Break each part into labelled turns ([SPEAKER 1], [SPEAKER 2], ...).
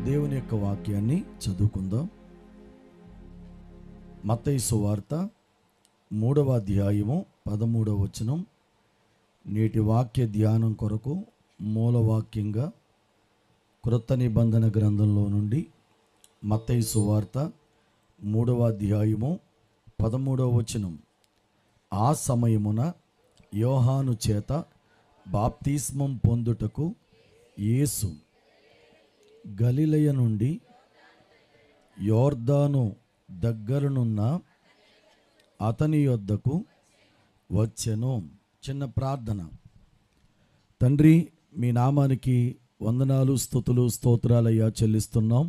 [SPEAKER 1] దేవుని యొక్క వాక్యాన్ని చదువుకుందాం. మత్తయి సువార్త 3వ అధ్యాయము 13వ వచనం నేటి వాక్య ధ్యానం కొరకు మూలవాక్యంగా క్రొత్త నిబంధన గ్రంథంలో నుండి మత్తయి సువార్త 3వ అధ్యాయము 13వ వచనం. ఆ సమయమున యోహాను చేత బాప్తిస్మం పొందుటకు యేసు గలిలయ నుండి యోర్దాను దగ్గరనున్న అతని యొద్దకు వచ్చెను. చిన్న ప్రార్థన. తండ్రి, మీ నామానికి వందనాలు, స్తుతులు, స్తోత్రాలయ్యా చెల్లిస్తున్నాం.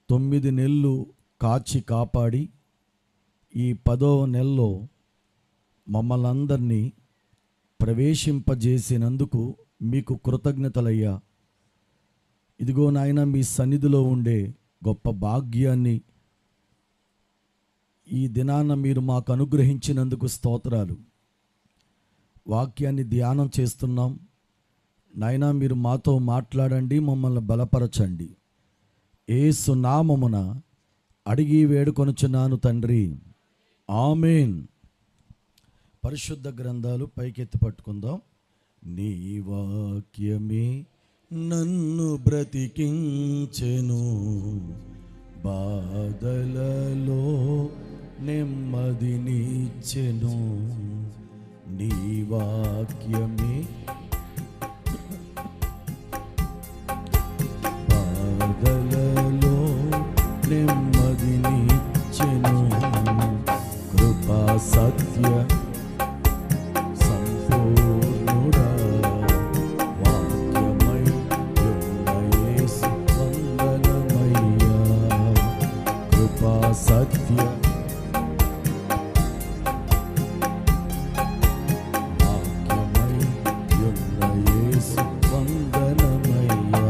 [SPEAKER 1] 9 నెలలు కాచి కాపాడి ఈ 10వ నెలలో మమ్మల్ని అందరినీ ప్రవేశింపజేసినందుకు మీకు కృతజ్ఞతలయ్యా. ఇదిగో నాయన, మీ సన్నిధిలో ఉండే గొప్ప భాగ్యాన్ని ఈ దినాన మీరు మాకు అనుగ్రహించినందుకు స్తోత్రాలు. వాక్యాన్ని ధ్యానం చేస్తున్నాం నాయన, మీరు మాతో మాట్లాడండి, మమ్మల్ని బలపరచండి. యేసు నామమున అడిగి వేడుకొనుచున్నాను తండ్రి, ఆమేన్. పరిశుద్ధ గ్రంథాలు పైకెత్తి పట్టుకుందాం. నీ వాక్యమే నన్ను బ్రతికించెను, బాధలలో నెమ్మదినిచ్చెను. నీ వాక్యమే బాధలలో నెమ్మదినిచ్చెను. కృపా సత్య సత్య వాక్యమై యున్న యేసు వందనమయ్యా.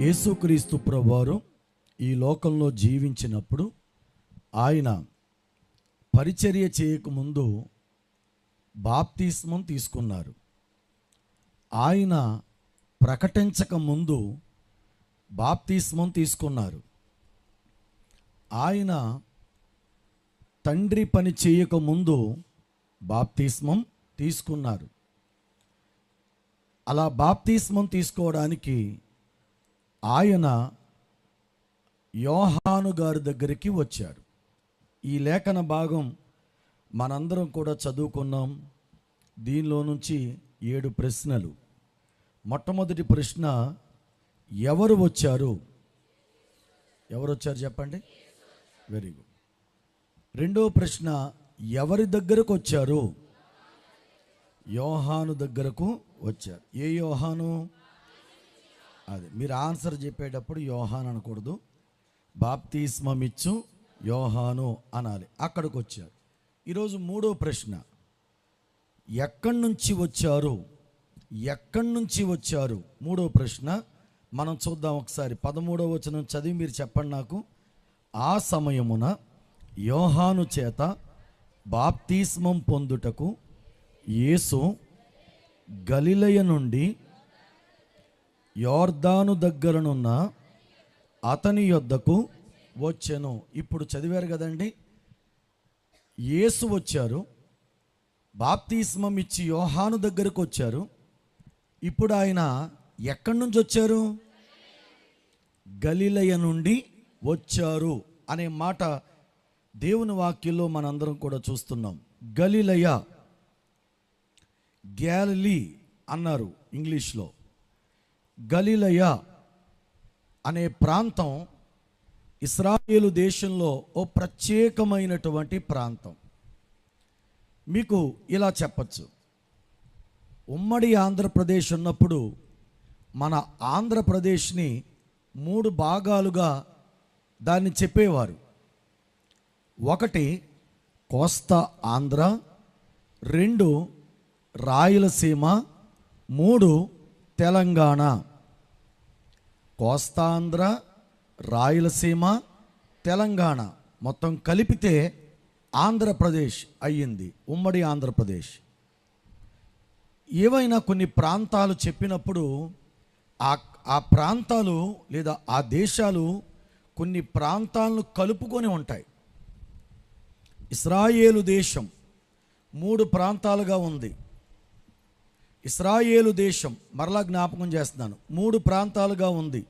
[SPEAKER 1] యేసుక్రీస్తు ప్రభువారు ఈ లోకంలో జీవించినప్పుడు ఆయన పరిచర్య చేయకముందు బాప్తిస్మం తీసుకున్నారు. ఆయన ప్రకటించక ముందు బాప్తిస్మం తీసుకున్నారు. ఆయన తండ్రి పని చేయకముందు బాప్తిస్మం తీసుకున్నారు. అలా బాప్తిస్మం తీసుకోవడానికి ఆయన యోహాను గారి దగ్గరికి వచ్చారు. ఈ లేఖన భాగం మనందరం కూడా చదువుకున్నాం. దీనిలో నుంచి 7 ప్రశ్నలు. మొట్టమొదటి ప్రశ్న, ఎవరు వచ్చారు? ఎవరు వచ్చారు చెప్పండి. Very good. రెండో ప్రశ్న, ఎవరి దగ్గరకు వచ్చారు? యోహాను దగ్గరకు వచ్చారు. ఏ యోహాను? అది మీరు ఆన్సర్ చెప్పేటప్పుడు యోహాను అనకూడదు, బాప్తిస్మం ఇచ్చు యోహాను అనాలి. అక్కడికి వచ్చారు. ఈరోజు మూడో ప్రశ్న, ఎక్కడి నుంచి వచ్చారు? ఎక్కడి నుంచి వచ్చారు? మూడో ప్రశ్న మనం చూద్దాం ఒకసారి. 13వ వచనం చదివి మీరు చెప్పండి నాకు. ఆ సమయమున యోహాను చేత బాప్తిస్మం పొందుటకు యేసు గలిలయ నుండి యోర్దాను దగ్గరనున్న అతని యొద్దకు వచ్చెను. ఇప్పుడు చదివారు కదండి. యేసు వచ్చారు, బాప్తిస్మం ఇచ్చి యోహాను దగ్గరకు వచ్చారు. ఇప్పుడు ఆయన ఎక్కడి నుంచి వచ్చారు? గలిలయ నుండి వచ్చారు అనే మాట దేవుని వాక్యంలో మనందరం కూడా చూస్తున్నాం. గలిలయ, గ్యాలిలీ అన్నారు ఇంగ్లీష్లో. గలిలయ అనే ప్రాంతం ఇశ్రాయేలు దేశంలో ఓ ప్రత్యేకమైనటువంటి ప్రాంతం. మీకు ఇలా చెప్పచ్చు, ఉమ్మడి ఆంధ్రప్రదేశ్ ఉన్నప్పుడు మన ఆంధ్రప్రదేశ్ని 3 భాగాలుగా దాన్ని చెప్పేవారు. ఒకటి కోస్తా ఆంధ్ర, 2 రాయలసీమ, 3 తెలంగాణ. కోస్తాంధ్ర, రాయలసీమ, తెలంగాణ మొత్తం కలిపితే ఆంధ్రప్రదేశ్ అయ్యింది, ఉమ్మడి ఆంధ్రప్రదేశ్. ఏవైనా కొన్ని ప్రాంతాలు చెప్పినప్పుడు ఆ ఆ ప్రాంతాలు లేదా ఆ దేశాలు కొన్ని ప్రాంతాలను కలుపుకొని ఉంటాయి. ఇశ్రాయేలు దేశం 3 ప్రాంతాలుగా ఉంది. ఇశ్రాయేలు దేశం మరలా జ్ఞాపకం చేస్తున్నాను, 3 ప్రాంతాలుగా ఉంది.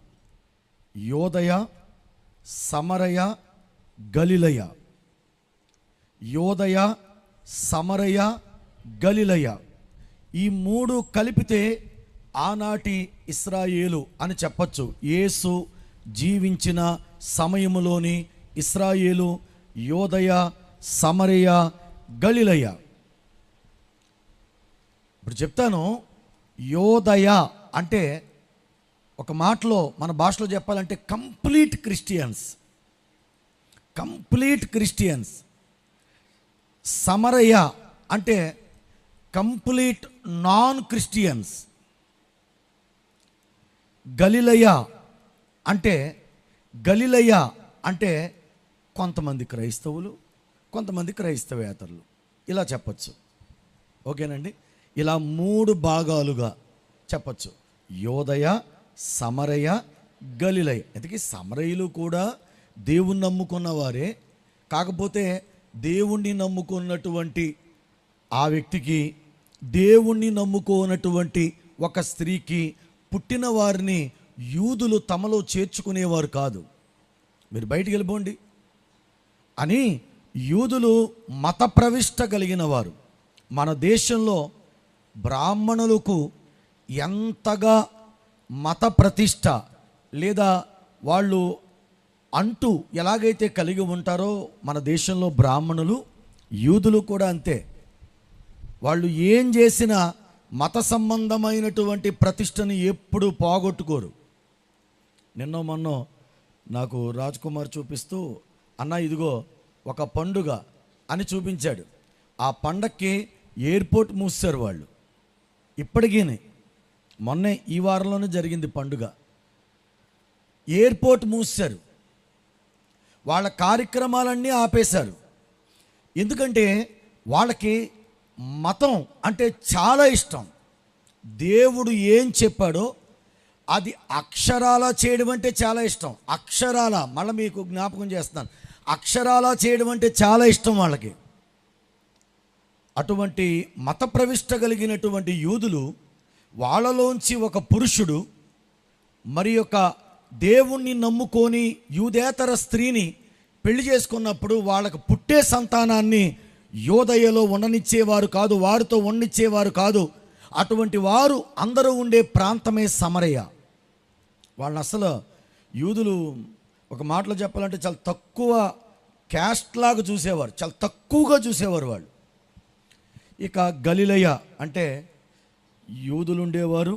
[SPEAKER 1] యోదయ, సమరయ, గలిలయ. యోదయ, సమరయ, గలిలయ ఈ 3 కలిపితే ఆనాటి ఇశ్రాయేలు అని చెప్పచ్చు. యేసు జీవించిన సమయములోని ఇశ్రాయేలు యోదయ, సమరయ, గలిలయ. ఇప్పుడు చెప్తాను. యోదయ అంటే ఒక మాటలో మన భాషలో చెప్పాలంటే కంప్లీట్ క్రిస్టియన్స్. Complete Christians. సమరయ అంటే కంప్లీట్ నాన్ క్రిస్టియన్స్. గలిలయ అంటే కొంతమంది క్రైస్తవులు, కొంతమంది క్రైస్తవేతరులు, ఇలా చెప్పచ్చు. ఓకేనండి. ఇలా 3 భాగాలుగా చెప్పచ్చు. యోదయ, సమరయ, గలిలయ. ఎందుకంటే సమరయులు కూడా దేవుణ్ణి నమ్ముకున్న వారే. కాకపోతే దేవుణ్ణి నమ్ముకున్నటువంటి ఆ వ్యక్తికి, దేవుణ్ణి నమ్ముకోనటువంటి ఒక స్త్రీకి పుట్టిన వారిని యూదులు తమలో చేర్చుకునేవారు కాదు. మీరు బయటికి వెళ్ళిపోండి అని యూదులు మత ప్రవిష్ట కలిగిన వారు. మన దేశంలో బ్రాహ్మణులకు ఎంతగా మత ప్రతిష్ట లేదా వాళ్ళు అంటూ ఎలాగైతే కలిగి ఉంటారో మన దేశంలో బ్రాహ్మణులు, యూదులు కూడా అంతే. వాళ్ళు ఏం చేసినా మత సంబంధమైనటువంటి ప్రతిష్టని ఎప్పుడు పోగొట్టుకోరు. నిన్నో మొన్నో నాకు రాజ్ కుమార్ చూపిస్తూ, అన్న ఇదిగో ఒక పండుగ అని చూపించాడు. ఆ పండక్కి ఎయిర్పోర్ట్ మూసారు వాళ్ళు. ఇప్పటికీ మొన్నే ఈ వారంలోనే జరిగింది పండుగ. ఎయిర్పోర్ట్ మూసారు, వాళ్ళ కార్యక్రమాలన్నీ ఆపేశారు. ఎందుకంటే వాళ్ళకి మతం అంటే చాలా ఇష్టం. దేవుడు ఏం చెప్పాడో అది అక్షరాలా చేయడం అంటే చాలా ఇష్టం. అక్షరాలా, మళ్ళీ మీకు జ్ఞాపకం చేస్తాను, అక్షరాలా చేయడం అంటే చాలా ఇష్టం వాళ్ళకి. అటువంటి మత ప్రవిష్ట కలిగినటువంటి యూదులు, వాళ్ళలోంచి ఒక పురుషుడు మరి యొక్క దేవుణ్ణి నమ్ముకొని యూదేతర స్త్రీని పెళ్లి చేసుకున్నప్పుడు వాళ్ళకు పుట్టే సంతానాన్ని యోదయలో ఉండనిచ్చేవారు కాదు, వారితో ఉండనిచ్చేవారు కాదు. అటువంటి వారు అందరూ ఉండే ప్రాంతమే సమరయ. వాళ్ళని అసలు యూదులు ఒక మాటలో చెప్పాలంటే చాలా తక్కువ క్యాస్ట్ లాగా చూసేవారు, చాలా తక్కువగా చూసేవారు వాళ్ళు. ఇక గలిలయ అంటే యూదులు ఉండేవారు,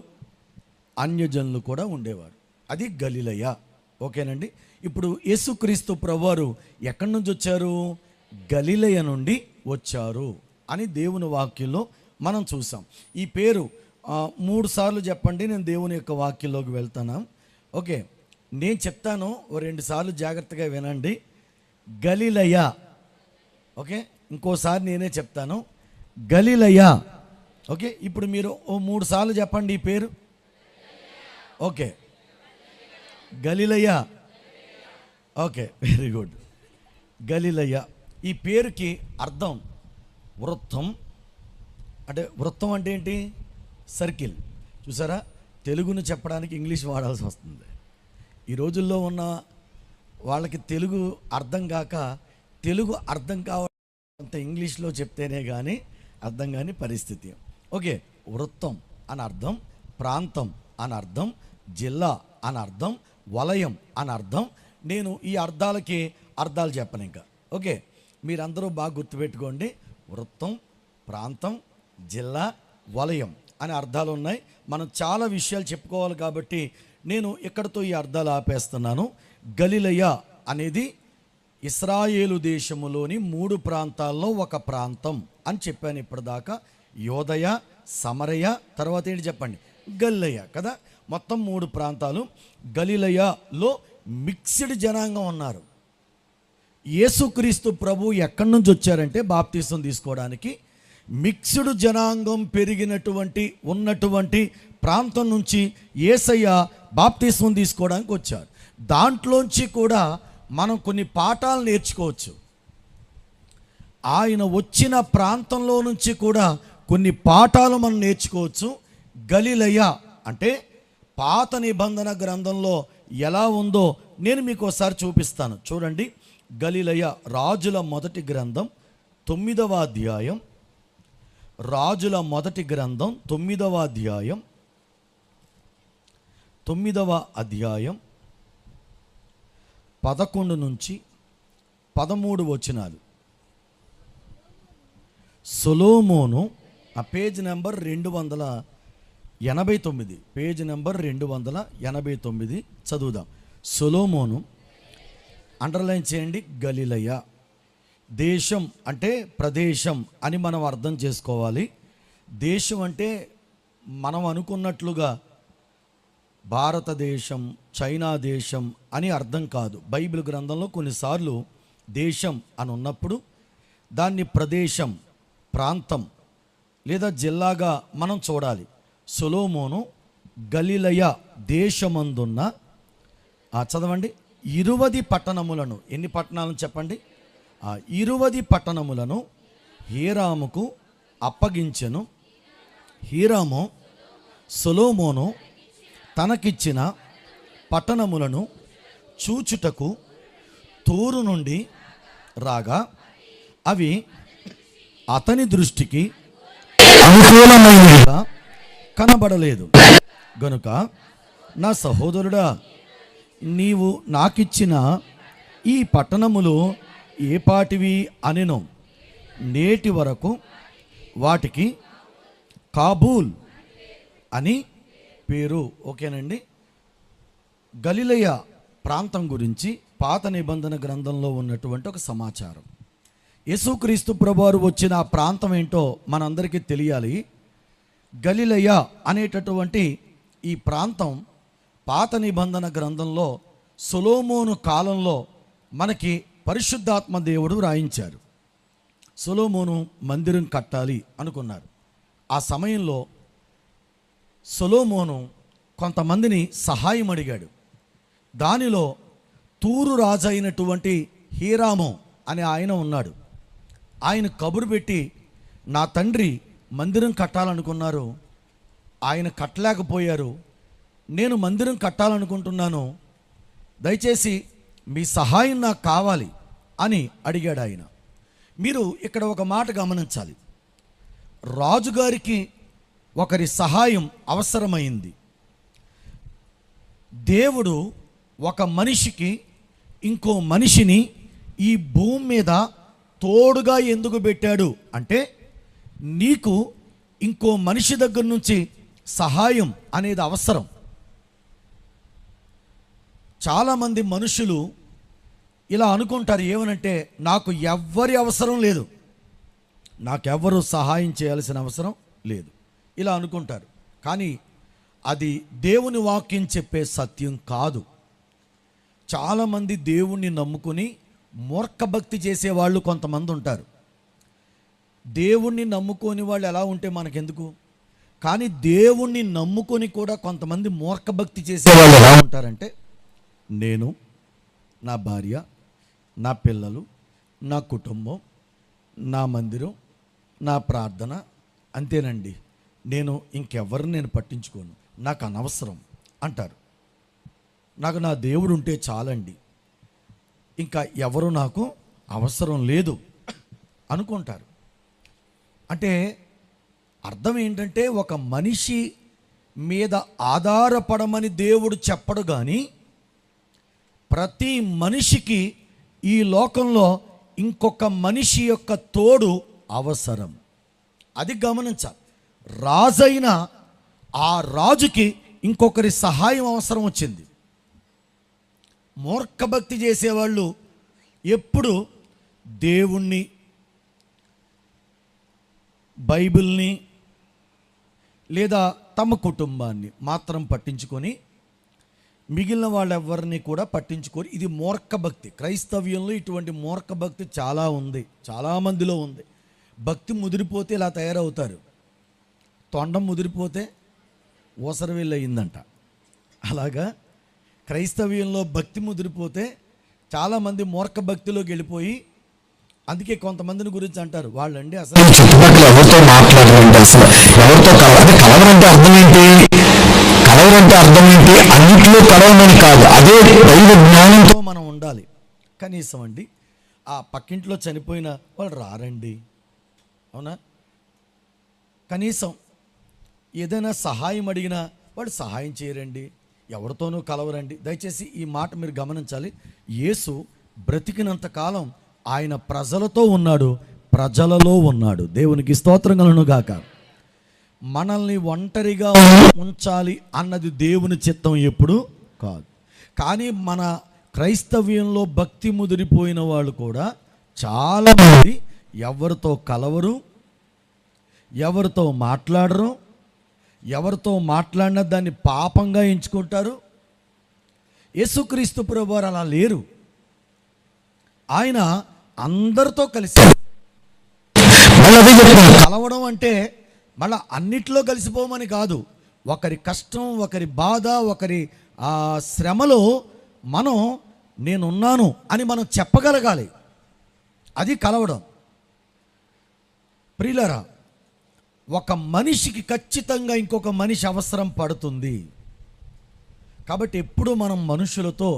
[SPEAKER 1] అన్యజనులు కూడా ఉండేవారు. అది గలిలయ. ఓకేనండి. ఇప్పుడు యేసుక్రీస్తు ప్రభువారు ఎక్కడి నుంచి వచ్చారు? గలిలయ నుండి వచ్చారు అని దేవుని వాక్యంలో మనం చూసాం. ఈ పేరు 3 సార్లు చెప్పండి, నేను దేవుని యొక్క వాక్యంలోకి వెళ్తాను. ఓకే, నేను చెప్తాను, 2 సార్లు జాగ్రత్తగా వినండి. గలిలయ. ఓకే, ఇంకోసారి నేనే చెప్తాను, గలిలయ. ఓకే, ఇప్పుడు మీరు 3 సార్లు చెప్పండి ఈ పేరు. ఓకే, గలిలయ. Okay, very good. గలిలయ ఈ పేరుకి అర్థం వృత్తం. అంటే వృత్తం అంటే ఏంటి? సర్కిల్. చూసారా, తెలుగును చెప్పడానికి ఇంగ్లీష్ వాడాల్సి వస్తుంది. ఈ రోజుల్లో ఉన్న వాళ్ళకి తెలుగు అర్థం కాక, తెలుగు అర్థం కావాలంత ఇంగ్లీష్లో చెప్తేనే కానీ అర్థం కాని పరిస్థితి. ఓకే, వృత్తం అని అర్థం, ప్రాంతం అని అర్థం, జిల్లా అని అర్థం, వలయం అని అర్థం. నేను ఈ అర్థాలకి అర్థాలు చెప్పను ఇంకా. ఓకే, మీరందరూ బాగా గుర్తుపెట్టుకోండి. వృత్తం, ప్రాంతం, జిల్లా, వలయం అనే అర్థాలు ఉన్నాయి. మనం చాలా విషయాలు చెప్పుకోవాలి కాబట్టి నేను ఇక్కడతో ఈ అర్థాలు ఆపేస్తున్నాను. గలిలయ అనేది ఇశ్రాయేలు దేశములోని 3 ప్రాంతాల్లో ఒక ప్రాంతం అని చెప్పాను ఇప్పటిదాకా. యోదయ, సమరయ, తర్వాత ఏంటి చెప్పండి? గలిలయ కదా. మొత్తం 3 ప్రాంతాలు. గలిలయలో మిక్స్డ్ జనాంగం ఉన్నారు. యేసుక్రీస్తు ప్రభు ఎక్కడి నుంచి వచ్చారంటే బాప్తీసం తీసుకోవడానికి మిక్స్డ్ జనాంగం ఉన్నటువంటి ప్రాంతం నుంచి యేసయ్య బాప్తిస్మం తీసుకోవడానికి వచ్చారు. దాంట్లోంచి కూడా మనం కొన్ని పాఠాలు నేర్చుకోవచ్చు. ఆయన వచ్చిన ప్రాంతంలో నుంచి కూడా కొన్ని పాఠాలు మనం నేర్చుకోవచ్చు. గలిలయ అంటే పాత నిబంధన గ్రంథంలో ఎలా ఉందో నేను మీకు ఒకసారి చూపిస్తాను. చూడండి, గలిలయ రాజుల మొదటి గ్రంథం 9వ అధ్యాయం, రాజుల మొదటి గ్రంథం 9వ అధ్యాయం 11 నుంచి 13 వచనాలు. సొలొమోను, ఆ పేజ్ నెంబర్ 289, పేజ్ నెంబర్ 289 చదువుదాం. సొలొమోను, అండర్లైన్ చేయండి. గలిలయ దేశం అంటే ప్రదేశం అని మనం అర్థం చేసుకోవాలి. దేశం అంటే మనం అనుకున్నట్లుగా భారతదేశం, చైనా దేశం అని అర్థం కాదు. బైబిల్ గ్రంథంలో కొన్నిసార్లు దేశం అని ఉన్నప్పుడు దాన్ని ప్రదేశం, ప్రాంతం లేదా జిల్లాగా మనం చూడాలి. సొలొమోను గలిలయ దేశమందున్న చదవండి 20 పట్టణములను, ఎన్ని పట్టణాలను చెప్పండి, 20 పట్టణములను హీరాముకు అప్పగించెను. హీరాము సొలొమోను తనకిచ్చిన పట్టణములను చూచుటకు తూరు నుండి రాగా అవి అతని దృష్టికి అనుకూలమైనవిగా కనబడలేదు గనుక, నా సహోదరుడా, నీవు నాకిచ్చిన ఈ పట్టణములు ఏ పాటివి అనెను. నేటి వరకు వాటికి కాబూల్ అని పేరు. ఓకేనండి. గలిలయ ప్రాంతం గురించి పాత నిబంధన గ్రంథంలో ఉన్నటువంటి ఒక సమాచారం. యేసుక్రీస్తు ప్రభువారు వచ్చిన ఆ ప్రాంతం ఏంటో మనందరికీ తెలియాలి. గలిలయ అనేటటువంటి ఈ ప్రాంతం పాత నిబంధన గ్రంథంలో సొలొమోను కాలంలో మనకి పరిశుద్ధాత్మ దేవుడు రాయించారు. సొలొమోను మందిరం కట్టాలి అనుకున్నారు. ఆ సమయంలో సొలొమోను కొంతమందిని సహాయం అడిగాడు. దానిలో తూరు రాజు అయినటువంటి హీరాము అనే ఆయన ఉన్నాడు. ఆయన కబురు పెట్టి, నా తండ్రి మందిరం కట్టాలనుకున్నారు, ఆయన కట్టలేకపోయారు, నేను మందిరం కట్టాలనుకుంటున్నాను, దయచేసి మీ సహాయం నాకు కావాలి అని అడిగాడు ఆయన. మీరు ఇక్కడ ఒక మాట గమనించాలి. రాజుగారికి ఒకరి సహాయం అవసరమైంది. దేవుడు ఒక మనిషికి ఇంకో మనిషిని ఈ భూమి మీద తోడుగా ఎందుకు పెట్టాడు అంటే, నీకు ఇంకో మనిషి దగ్గర నుంచి సహాయం అనేది అవసరం. చాలామంది మనుషులు ఇలా అనుకుంటారు, ఏమనంటే నాకు ఎవ్వరి అవసరం లేదు, నాకెవ్వరు సహాయం చేయాల్సిన అవసరం లేదు, ఇలా అనుకుంటారు. కానీ అది దేవుని వాక్యం చెప్పే సత్యం కాదు. చాలామంది దేవుణ్ణి నమ్ముకుని మూర్ఖభక్తి చేసేవాళ్ళు కొంతమంది ఉంటారు. దేవుణ్ణి నమ్ముకొని వాళ్ళు ఎలా ఉంటే మనకెందుకు, కానీ దేవుణ్ణి నమ్ముకొని కూడా కొంతమంది మూర్ఖభక్తి చేసేవాళ్ళు ఎలా ఉంటారంటే, నేను, నా భార్య, నా పిల్లలు, నా కుటుంబం, నా మందిరం, నా ప్రార్థన, అంతేనండి, నేను ఇంకెవరిని నేను పట్టించుకోను, నాకు అనవసరం అంటారు. నాకు నా దేవుడు ఉంటే చాలండి, ఇంకా ఎవరు నాకు అవసరం లేదు అనుకుంటారు. అంటే అర్థం ఏంటంటే, ఒక మనిషి మీద ఆధారపడమని దేవుడు చెప్పడు, కానీ ప్రతి మనిషికి ఈ లోకంలో ఇంకొక మనిషి యొక్క తోడు అవసరం. అది గమనించాలి. రాజైన ఆ రాజుకి ఇంకొకరి సహాయం అవసరం వచ్చింది. మూర్ఖభక్తి చేసేవాళ్ళు ఎప్పుడు దేవుణ్ణి, బైబిల్ని లేదా తమ కుటుంబాన్ని మాత్రం పట్టించుకొని మిగిలిన వాళ్ళెవరిని కూడా పట్టించుకొని, ఇది మూర్ఖభక్తి. క్రైస్తవ్యంలో ఇటువంటి మూర్ఖభక్తి చాలా ఉంది, చాలామందిలో ఉంది. భక్తి ముదిరిపోతే ఇలా తయారవుతారు. తొండం ముదిరిపోతే ఊసరవెల్లి అయిందంట. అలాగా క్రైస్తవ్యంలో భక్తి ముదిరిపోతే చాలామంది మూర్ఖ భక్తిలోకి వెళ్ళిపోయి, అందుకే కొంతమందిని గురించి అంటారు, వాళ్ళండి అసలు
[SPEAKER 2] చుట్టుపక్కల ఎవరితో మాట్లాడాలంటే, అసలు ఎవరితో కలవరంటే అర్థం ఏంటి? కలవరంటే అర్థం ఏంటి? అన్నింటిలో కలవమని కాదు, అదే దైవ జ్ఞానంతో
[SPEAKER 1] మనం ఉండాలి. కనీసం అండి ఆ పక్కింట్లో చనిపోయిన వాళ్ళు రారండి, అవునా? కనీసం ఏదైనా సహాయం అడిగినా వాళ్ళు సహాయం చేయరండి, ఎవరితోనూ కలవరండి. దయచేసి ఈ మాట మీరు గమనించాలి. యేసు బ్రతికినంత కాలం ఆయన ప్రజలతో ఉన్నాడు, ప్రజలలో ఉన్నాడు. దేవునికి స్తోత్రం కలుగును గాక. మనల్ని ఒంటరిగా ఉంచాలి అన్నది దేవుని చిత్తం ఎప్పుడు కాదు. కానీ మన క్రైస్తవ్యంలో భక్తి ముదిరిపోయిన వాళ్ళు కూడా చాలామంది ఎవరితో కలవరు, ఎవరితో మాట్లాడరు, ఎవరితో మాట్లాడినా దాన్ని పాపంగా ఎంచుకుంటారు. యేసుక్రీస్తు ప్రభువారు అలా లేరు. ఆయన అందరితో కలిసి కలవడం అంటే మళ్ళీ అన్నిట్లో కలిసిపోమని కాదు. ఒకరి కష్టం, ఒకరి బాధ, ఒకరి శ్రమలో మనం నేనున్నాను అని మనం చెప్పగలగాలి. అది కలవడం. ప్రియులారా, ఒక మనిషికి ఖచ్చితంగా ఇంకొక మనిషి అవసరం పడుతుంది. కాబట్టి ఎప్పుడు మనం మనుషులతో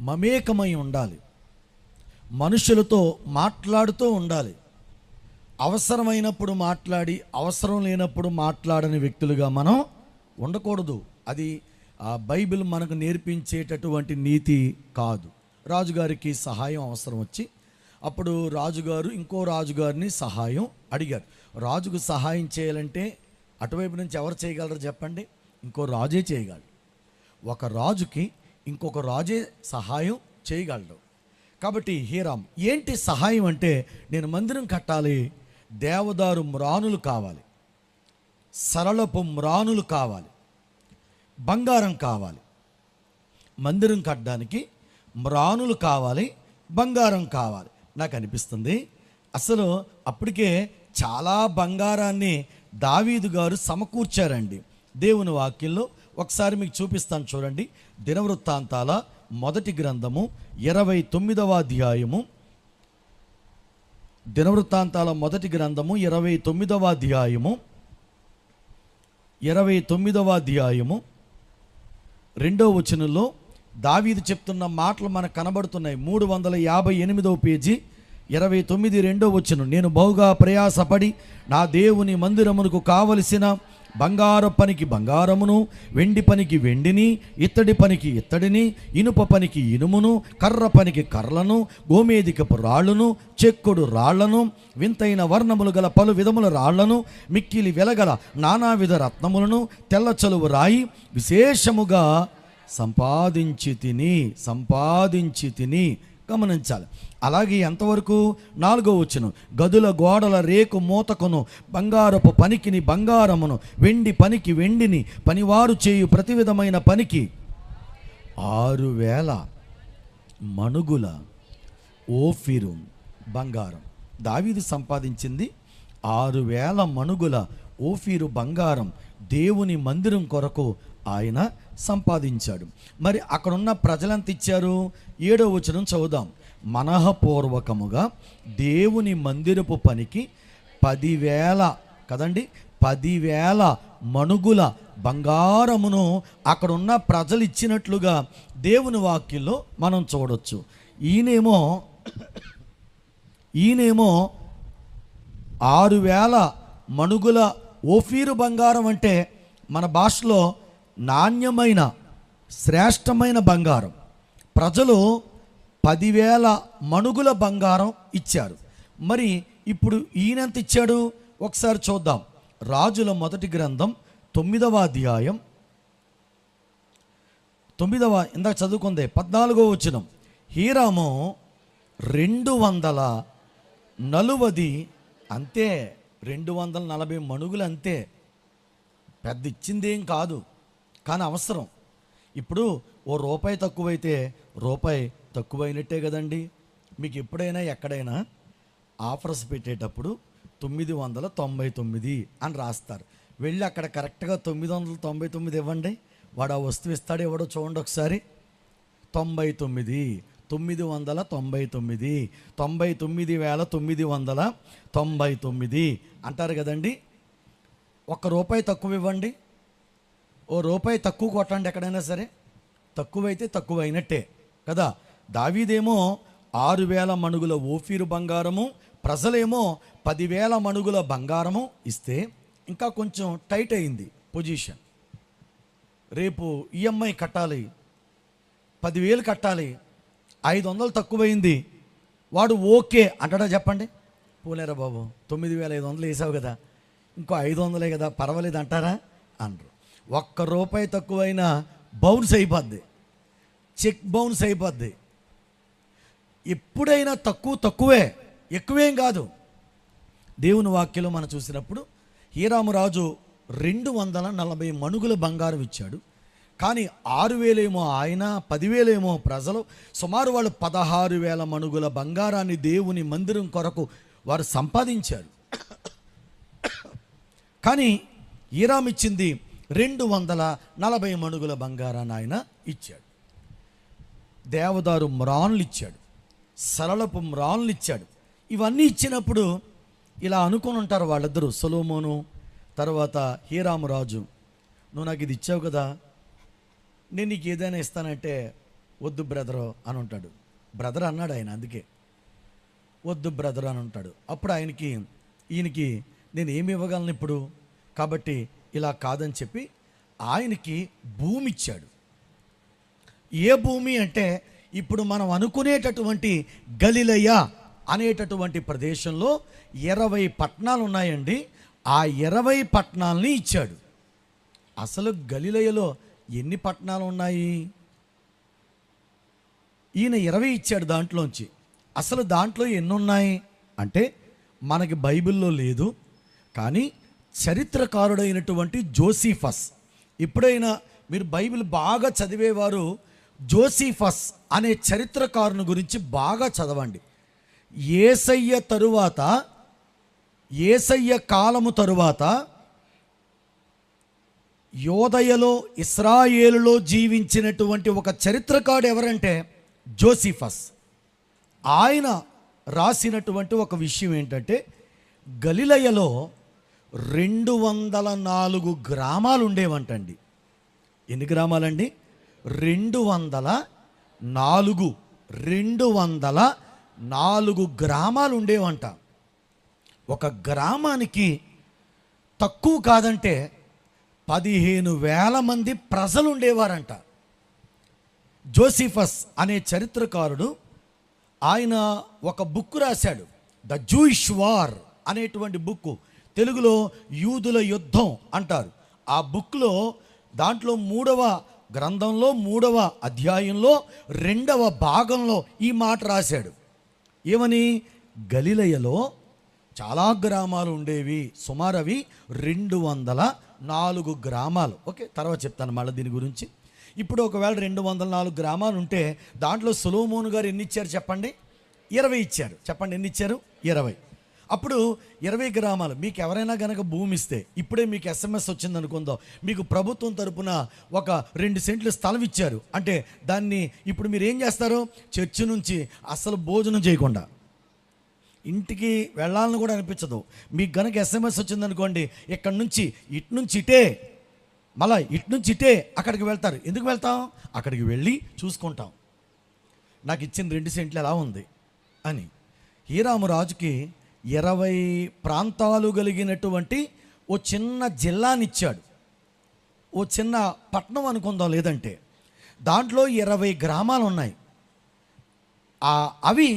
[SPEAKER 1] మమేకమై ఉండాలి, మనుషులతో మాట్లాడుతూ ఉండాలి. అవసరమైనప్పుడు మాట్లాడి అవసరం లేనప్పుడు మాట్లాడని వ్యక్తులుగా మనం ఉండకూడదు. అది బైబిల్ మనకు నేర్పించేటటువంటి నీతి కాదు. రాజుగారికి సహాయం అవసరం వచ్చి అప్పుడు రాజుగారు ఇంకో రాజుగారిని సహాయం అడిగారు. రాజుకు సహాయం చేయాలంటే అటువైపు నుంచి ఎవరు చేయగలరు చెప్పండి? ఇంకో రాజే చేయగలడు. ఒక రాజుకి ఇంకొక రాజే సహాయం చేయగలడు. కాబట్టి హీరామ్ ఏంటి సహాయం అంటే, నేను మందిరం కట్టాలి, దేవదారు మ్రానులు కావాలి, సరళపు మ్రానులు కావాలి, బంగారం కావాలి. మందిరం కట్టడానికి మ్రానులు కావాలి, బంగారం కావాలి. నాకు అనిపిస్తుంది అసలు అప్పటికే చాలా బంగారాన్ని దావీదు గారు సమకూర్చారండి. దేవుని వాక్యంలో ఒకసారి మీకు చూపిస్తాను చూడండి. దినవృత్తాంతాల మొదటి గ్రంథము 29వ అధ్యాయము. దినవృత్తాంతాల మొదటి గ్రంథము 29వ అధ్యాయము 2వ వచనంలో దావీదు చెప్తున్న మాటలు మనకు కనబడుతున్నాయి. 358వ పేజీ 29 2వ వచనం. నేను బహుగా ప్రయాసపడి నా దేవుని మందిరమునకు కావలసిన బంగారు పనికి బంగారమును, వెండి పనికి వెండిని, ఇత్తడి పనికి ఇత్తడిని, ఇనుప పనికి ఇనుమును, కర్ర పనికి కర్రలను, గోమేదికపు రాళ్లను, చెక్కుడు రాళ్లను, వింతైన వర్ణములు గల పలు విధముల రాళ్లను, మిక్కిలి వెలగల నానావిధ రత్నములను, తెల్ల చలువు రాయి విశేషముగా సంపాదించి తిని. గమనించాలి. అలాగే ఎంతవరకు? 4వ వచనం. గదుల గోడల రేకు మూతకును, బంగారపు పనికిని బంగారమును, వెండి పనికి వెండిని, పనివారు చేయు ప్రతి విధమైన పనికి 6,000 మణుగుల ఓఫీరు బంగారం. దావీదు సంపాదించింది 6,000 మణుగుల ఓఫీరు బంగారం దేవుని మందిరం కొరకు ఆయన సంపాదించాడు. మరి అక్కడున్న ప్రజలంత ఇచ్చారు? 7వ వచనం చదువుదాం. మనఃపూర్వకముగా దేవుని మందిరపు పనికి 10,000 కదండి, 10,000 మణుగుల బంగారమును అక్కడున్న ప్రజలు ఇచ్చినట్లుగా దేవుని వాక్యంలో మనం చూడొచ్చు. ఈయనేమో 6,000 మణుగుల ఓఫీరు బంగారం అంటే మన భాషలో నాణ్యమైన శ్రేష్టమైన బంగారం. ప్రజలు 10,000 మణుగుల బంగారం ఇచ్చారు. మరి ఇప్పుడు ఈయనెంత ఇచ్చాడు ఒకసారి చూద్దాం. రాజుల మొదటి గ్రంథం 9వ అధ్యాయం 9వ ఇందాక చదువుకుందే 14వ వచనం. హీరాము 240 అంతే, 240 మణుగులు అంతే. పెద్ద ఇచ్చిందేం కాదు, కానీ అవసరం. ఇప్పుడు ఓ రూపాయి తక్కువైతే రూపాయి తక్కువైనట్టే కదండి. మీకు ఎప్పుడైనా ఎక్కడైనా ఆఫర్స్ పెట్టేటప్పుడు 999 అని రాస్తారు. వెళ్ళి అక్కడ కరెక్ట్గా 999 ఇవ్వండి, వాడు ఆ వస్తువు ఇస్తాడు ఎవడో చూడండి ఒకసారి. 99 999 99,999 అంటారు కదండి. ₹1 తక్కువ ఇవ్వండి, ₹1 తక్కువ కొట్టండి, ఎక్కడైనా సరే తక్కువైతే తక్కువ అయినట్టే కదా. దావీదేమో 6,000 మణుగుల ఓఫీరు బంగారము, ప్రజలేమో 10,000 మణుగుల బంగారము ఇస్తే ఇంకా కొంచెం టైట్ అయింది పొజిషన్. రేపు ఈఎంఐ కట్టాలి, 10,000 కట్టాలి, 500 తక్కువైంది. వాడు ఓకే అంటాడా చెప్పండి? పోలేరా బాబు, 9,500 వేసావు కదా, ఇంకో 500 కదా, పర్వాలేదు అంటారా? అనరు. ₹1 తక్కువైనా బౌన్స్ అయిపోద్ది, చెక్ బౌన్స్ అయిపోద్ది. ఎప్పుడైనా తక్కువే, ఎక్కువేం కాదు. దేవుని వాక్యంలో మనం చూసినప్పుడు హీరాము రాజు 240 మణుగుల బంగారం ఇచ్చాడు. కానీ 6,000 ఆయన, 10,000 ప్రజలు, సుమారు వాళ్ళు 16,000 మణుగుల బంగారాన్ని దేవుని మందిరం కొరకు వారు సంపాదించారు. కానీ హీరాము ఇచ్చింది 240 మణుగుల బంగారాన్ని ఆయన ఇచ్చాడు. దేవదారు మ్రాన్లు ఇచ్చాడు, సరళపు మ్రాన్లు ఇచ్చాడు. ఇవన్నీ ఇచ్చినప్పుడు ఇలా అనుకుని ఉంటారు వాళ్ళిద్దరూ, సొలొమోను తర్వాత హీరాము రాజు, నువ్వు నాకు ఇది ఇచ్చావు కదా, నేను నీకు ఏదైనా ఇస్తానంటే వద్దు బ్రదరు అని ఉంటాడు. బ్రదర్ అన్నాడు ఆయన, అందుకే వద్దు బ్రదర్ అని ఉంటాడు. అప్పుడు ఈయనకి నేను ఏమి ఇవ్వగలను ఇప్పుడు, కాబట్టి ఇలా కాదని చెప్పి ఆయనకి భూమి ఇచ్చాడు. ఏ భూమి అంటే ఇప్పుడు మనం అనుకునేటటువంటి గలిలయ అనేటటువంటి ప్రదేశంలో 20 పట్టణాలు ఉన్నాయండి. ఆ 20 పట్టణాలని ఇచ్చాడు. అసలు గలిలయలో ఎన్ని పట్టణాలు ఉన్నాయి? ఈయన 20 ఇచ్చాడు దాంట్లోంచి. అసలు దాంట్లో ఎన్ని ఉన్నాయి అంటే మనకి బైబిల్లో లేదు. కానీ చరిత్రకారుడైనటువంటి జోసిఫస్, ఎప్పుడైనా మీరు బైబిల్ బాగా చదివేవారు జోసిఫస్ అనే చరిత్రకారుని గురించి బాగా చదవండి. యేసయ్య కాలము తరువాత యోదయలో, ఇశ్రాయేలులో జీవించినటువంటి ఒక చరిత్రకారుడు ఎవరంటే జోసిఫస్. ఆయన రాసినటువంటి ఒక విషయం ఏంటంటే గలిలయలో 204 గ్రామాలు ఉండేవంటండి. ఎన్ని గ్రామాలండి? 204 గ్రామాలు ఉండేవంట. ఒక గ్రామానికి తక్కువ కాదంటే 15,000 మంది ప్రజలు ఉండేవారంట. జోసిఫస్ అనే చరిత్రకారుడు ఆయన ఒక బుక్ రాశాడు, ద జూయిష్ వార్ అనేటువంటి బుక్. తెలుగులో యూదుల యుద్ధం అంటారు. ఆ బుక్లో దాంట్లో 3వ గ్రంథంలో 3వ అధ్యాయంలో 2వ భాగంలో ఈ మాట రాశాడు. ఏమని? గలిలయలో చాలా గ్రామాలు ఉండేవి, సుమారు అవి 204 గ్రామాలు. ఓకే, తర్వాత చెప్తాను మళ్ళీ దీని గురించి. ఇప్పుడు ఒకవేళ 204 గ్రామాలు ఉంటే దాంట్లో సొలొమోను గారు ఎన్ని ఇచ్చారు చెప్పండి? 20 ఇచ్చారు. చెప్పండి ఎన్ని ఇచ్చారు? 20. అప్పుడు 20 గ్రామాలు. మీకు ఎవరైనా కనుక భూమి ఇస్తే, ఇప్పుడే మీకు SMS వచ్చింది అనుకుందాం, మీకు ప్రభుత్వం తరపున ఒక 2 సెంట్లు స్థలం ఇచ్చారు అంటే దాన్ని ఇప్పుడు మీరు ఏం చేస్తారు? చర్చి నుంచి అస్సలు భోజనం చేయకుండా ఇంటికి వెళ్ళాలని కూడా అనిపించదు. మీకు కనుక SMS వచ్చిందనుకోండి, ఇక్కడ నుంచి ఇటు నుంచి ఇటే, మళ్ళా ఇటు నుంచి ఇటే అక్కడికి వెళ్తారు. ఎందుకు వెళ్తాం? అక్కడికి వెళ్ళి చూసుకుంటాం, నాకు ఇచ్చిన 2 సెంట్లు ఎలా ఉంది అని. హీరాము రాజుకి 20 ప్రాంతాలు కలిగినటువంటి ఓ చిన్న జిల్లానిచ్చాడు, ఓ చిన్న పట్టణం అనుకుందాం, లేదంటే దాంట్లో 20 గ్రామాలు ఉన్నాయి. అవి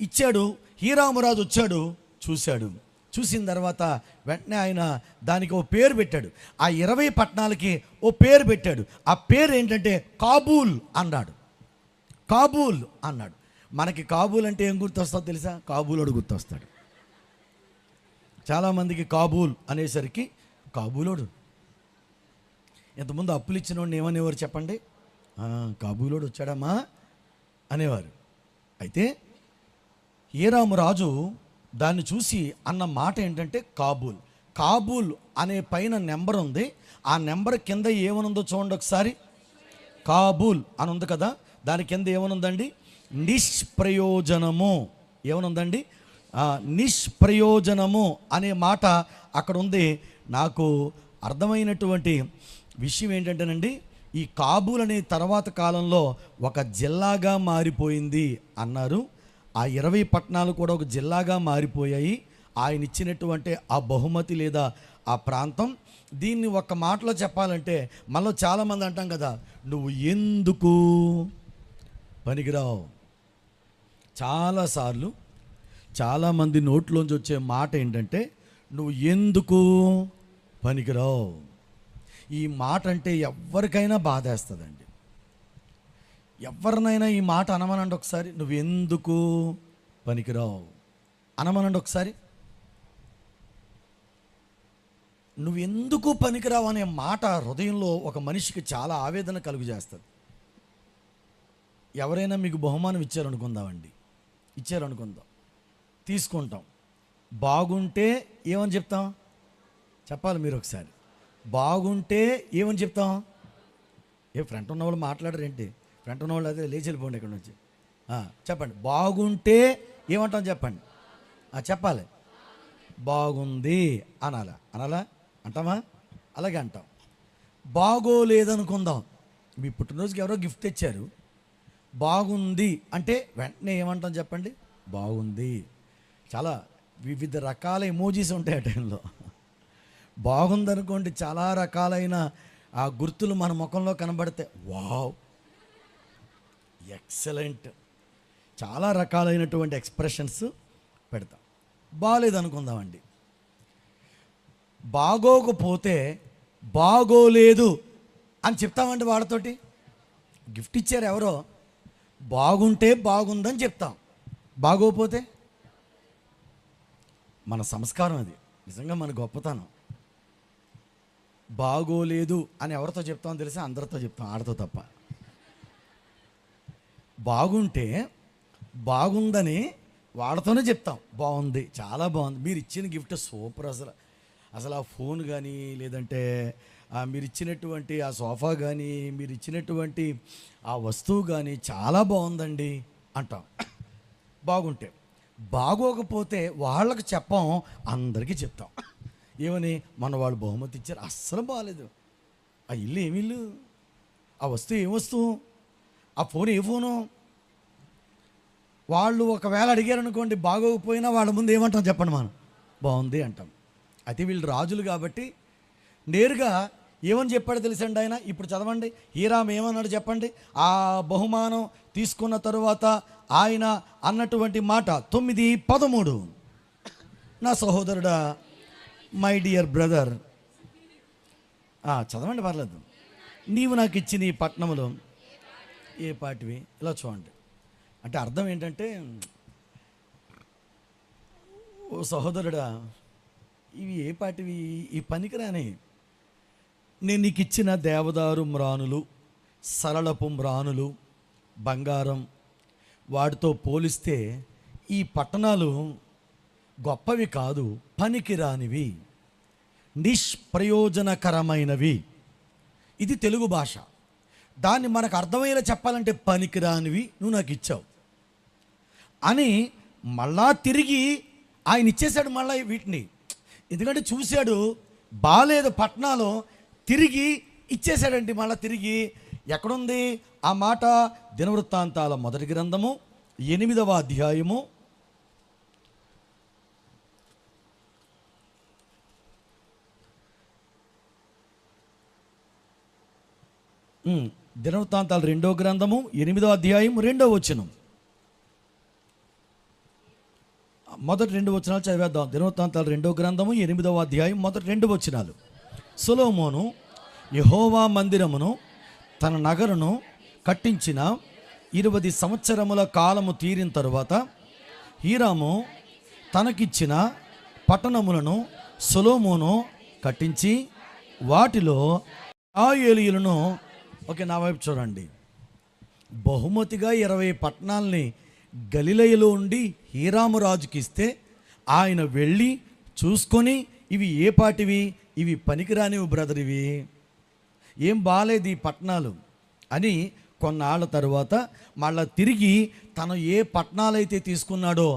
[SPEAKER 1] ఇచ్చాడు. హీరాము రాజు వచ్చాడు, చూశాడు. చూసిన తర్వాత వెంటనే ఆయన దానికి ఓ పేరు పెట్టాడు. ఆ 20 పట్టణాలకి ఓ పేరు పెట్టాడు. ఆ పేరు ఏంటంటే కాబూల్ అన్నాడు. కాబూల్ అన్నాడు. మనకి కాబూల్ అంటే ఏం గుర్తొస్తుందో తెలుసా? కాబూలోడు గుర్తొస్తాడు. చాలామందికి కాబూల్ అనేసరికి కాబూలోడు. ఇంతకుముందు అప్పులు ఇచ్చిన వాడిని ఏమనేవారు చెప్పండి? కాబూలోడు వచ్చాడమ్మా అనేవారు. అయితే హీరాము రాజు దాన్ని చూసి అన్న మాట ఏంటంటే కాబూల్. కాబూల్ అనే పైన నెంబర్ ఉంది, ఆ నెంబర్ కింద ఏమనుందో చూడండి ఒకసారి. కాబూల్ అని ఉంది కదా, దాని కింద ఏమనుందండి? నిష్ప్రయోజనము. ఏమనుందండి? నిష్ప్రయోజనము అనే మాట అక్కడ ఉంది. నాకు అర్థమైనటువంటి విషయం ఏంటంటేనండి, ఈ కాబూల్ అనే తర్వాత కాలంలో ఒక జిల్లాగా మారిపోయింది అన్నారు. ఆ 20 పట్టణాలు కూడా ఒక జిల్లాగా మారిపోయాయి. ఆయన ఇచ్చినటువంటి ఆ బహుమతి లేదా ఆ ప్రాంతం. దీన్ని ఒక మాటలో చెప్పాలంటే, మనలో చాలామంది అంటాం కదా, నువ్వు ఎందుకు పనికిరావు. చాలాసార్లు చాలామంది నోట్లోంచి వచ్చే మాట ఏంటంటే, నువ్వు ఎందుకు పనికిరావు. ఈ మాట అంటే ఎవరికైనా బాధేస్తుందండి. ఎవరినైనా ఈ మాట అనమనండి ఒకసారి, నువ్వు ఎందుకు పనికిరావు అనమనండి ఒకసారి. నువ్వు ఎందుకు పనికిరావు అనే మాట హృదయంలో ఒక మనిషికి చాలా ఆవేదన కలుగు చేస్తుంది. ఎవరైనా మీకు బహుమానం ఇచ్చారనుకుందాం, తీసుకుంటాం. బాగుంటే ఏమని చెప్తాం? చెప్పాలి మీరు ఒకసారి. బాగుంటే ఏమని చెప్తాం? ఫ్రంట్ ఉన్న వాళ్ళు మాట్లాడరేంటి? ఫ్రంట్ ఉన్న వాళ్ళు అదే లేచి వెళ్ళిపోండి ఇక్కడ నుంచి. చెప్పండి. బాగుంటే ఏమంటాం చెప్పండి. చెప్పాలి. బాగుంది అనాలా అంటామా? అలాగే అంటాం. బాగోలేదనుకుందాం, మీ పుట్టినరోజుకి ఎవరో గిఫ్ట్ తెచ్చారు, బాగుంది అంటే వెంటనే ఏమంటాం చెప్పండి? బాగుంది. చాలా వివిధ రకాల ఎమోజీస్ ఉంటాయి ఆ టైంలో. బాగుందనుకోండి, చాలా రకాలైన ఆ గుర్తులు మన ముఖంలో కనబడితే వావ్, ఎక్సలెంట్, చాలా రకాలైనటువంటి ఎక్స్ప్రెషన్స్ పెడతాం. బాగోలేదనుకుందామండి, బాగోకపోతే బాగోలేదు అని చెప్తామండి. వాళ్ళతోటి గిఫ్ట్ ఇచ్చారు ఎవరో, బాగుంటే బాగుందని చెప్తాం, బాగోపోతే మన సంస్కారం అది, నిజంగా మన గొప్పతనం. బాగోలేదు అని ఎవరితో చెప్తామో తెలిసి అందరితో చెప్తాం, ఆడతో తప్ప. బాగుంటే బాగుందని వాళ్ళతోనే చెప్తాం, బాగుంది, చాలా బాగుంది, మీరు ఇచ్చిన గిఫ్ట్ సూపర్, అసలు ఆ ఫోన్ కానీ, లేదంటే మీరు ఇచ్చినటువంటి ఆ సోఫా కానీ, మీరు ఇచ్చినటువంటి ఆ వస్తువు కానీ చాలా బాగుందండి అంటాం బాగుంటే. బాగోకపోతే వాళ్ళకి చెప్పం, అందరికీ చెప్తాం. ఏమని? మన వాళ్ళు బహుమతి ఇచ్చారు, అస్సలు బాగాలేదు, ఆ ఇల్లు ఏమి ఇల్లు, ఆ వస్తువు ఏం వస్తువు, ఆ ఫోన్ ఏ ఫోను. వాళ్ళు ఒకవేళ అడిగారు అనుకోండి, బాగోకపోయినా వాళ్ళ ముందు ఏమంటాం చెప్పండి, మనం బాగుంది అంటాం. అయితే వీళ్ళు రాజులు కాబట్టి నేరుగా ఏమని చెప్పాడు తెలుసండి ఆయన. ఇప్పుడు చదవండి, హీరామ్ ఏమన్నాడు చెప్పండి. ఆ బహుమానం తీసుకున్న తరువాత ఆయన అన్నటువంటి మాట 9:13. నా సహోదరుడా, మై డియర్ బ్రదర్, చదవండి పర్లేదు. నీవు నాకు ఇచ్చిన ఈ పట్టణములో ఏ పాటివి, ఇలా చూడండి. అంటే అర్థం ఏంటంటే, ఓ సహోదరుడా, ఇవి ఏ పాటివి, ఈ పనికిరాని, నేను నీకు ఇచ్చిన దేవదారు మ్రానులు, సరళపు మ్రానులు, బంగారం, వాటితో పోలిస్తే ఈ పట్టణాలు గొప్పవి కాదు, పనికిరానివి, నిష్ప్రయోజనకరమైనవి. ఇది తెలుగు భాష. దాన్ని మనకు అర్థమయ్యేలా చెప్పాలంటే పనికిరానివి నువ్వు నాకు ఇచ్చావు అని మళ్ళా తిరిగి ఆయన ఇచ్చేశాడు. మళ్ళీ వీటిని ఎందుకంటే చూశాడు బాలేదు పట్టణాలు, తిరిగి ఇచ్చేశాడండి. మళ్ళీ తిరిగి ఎక్కడుంది ఆ మాట? దినవృత్తాంతాల మొదటి గ్రంథము 8వ అధ్యాయము 2వ గ్రంథము 8వ అధ్యాయం 2వ వచనం. మొదటి 2 వచనాలు చదివేద్దాం. దినవృత్తాంతాలు 2వ గ్రంథము 8వ అధ్యాయం మొదటి 2 వచనాలు. సొలొమోను యెహోవా మందిరమును తన నగరును కట్టించిన 20 సంవత్సరముల కాలము తీరిన తరువాత హీరాము తనకిచ్చిన పట్టణములను సొలొమోను కట్టించి వాటిలో ఇశ్రాయేలీయులను, ఓకే నా వైపు చూడండి, బహుమతిగా 20 పట్టణాలని గలిలయలో ఉండి హీరాము రాజుకి ఇస్తే ఆయన వెళ్ళి చూసుకొని ఇవి ఏ పాటివి, ఇవి పనికిరానివి బ్రదర్, ఇవి ఏం బాలేదు ఈ పట్టణాలు అని కొన్నాళ్ళ తర్వాత మళ్ళా తిరిగి తను ఏ పట్టణాలైతే తీసుకున్నాడో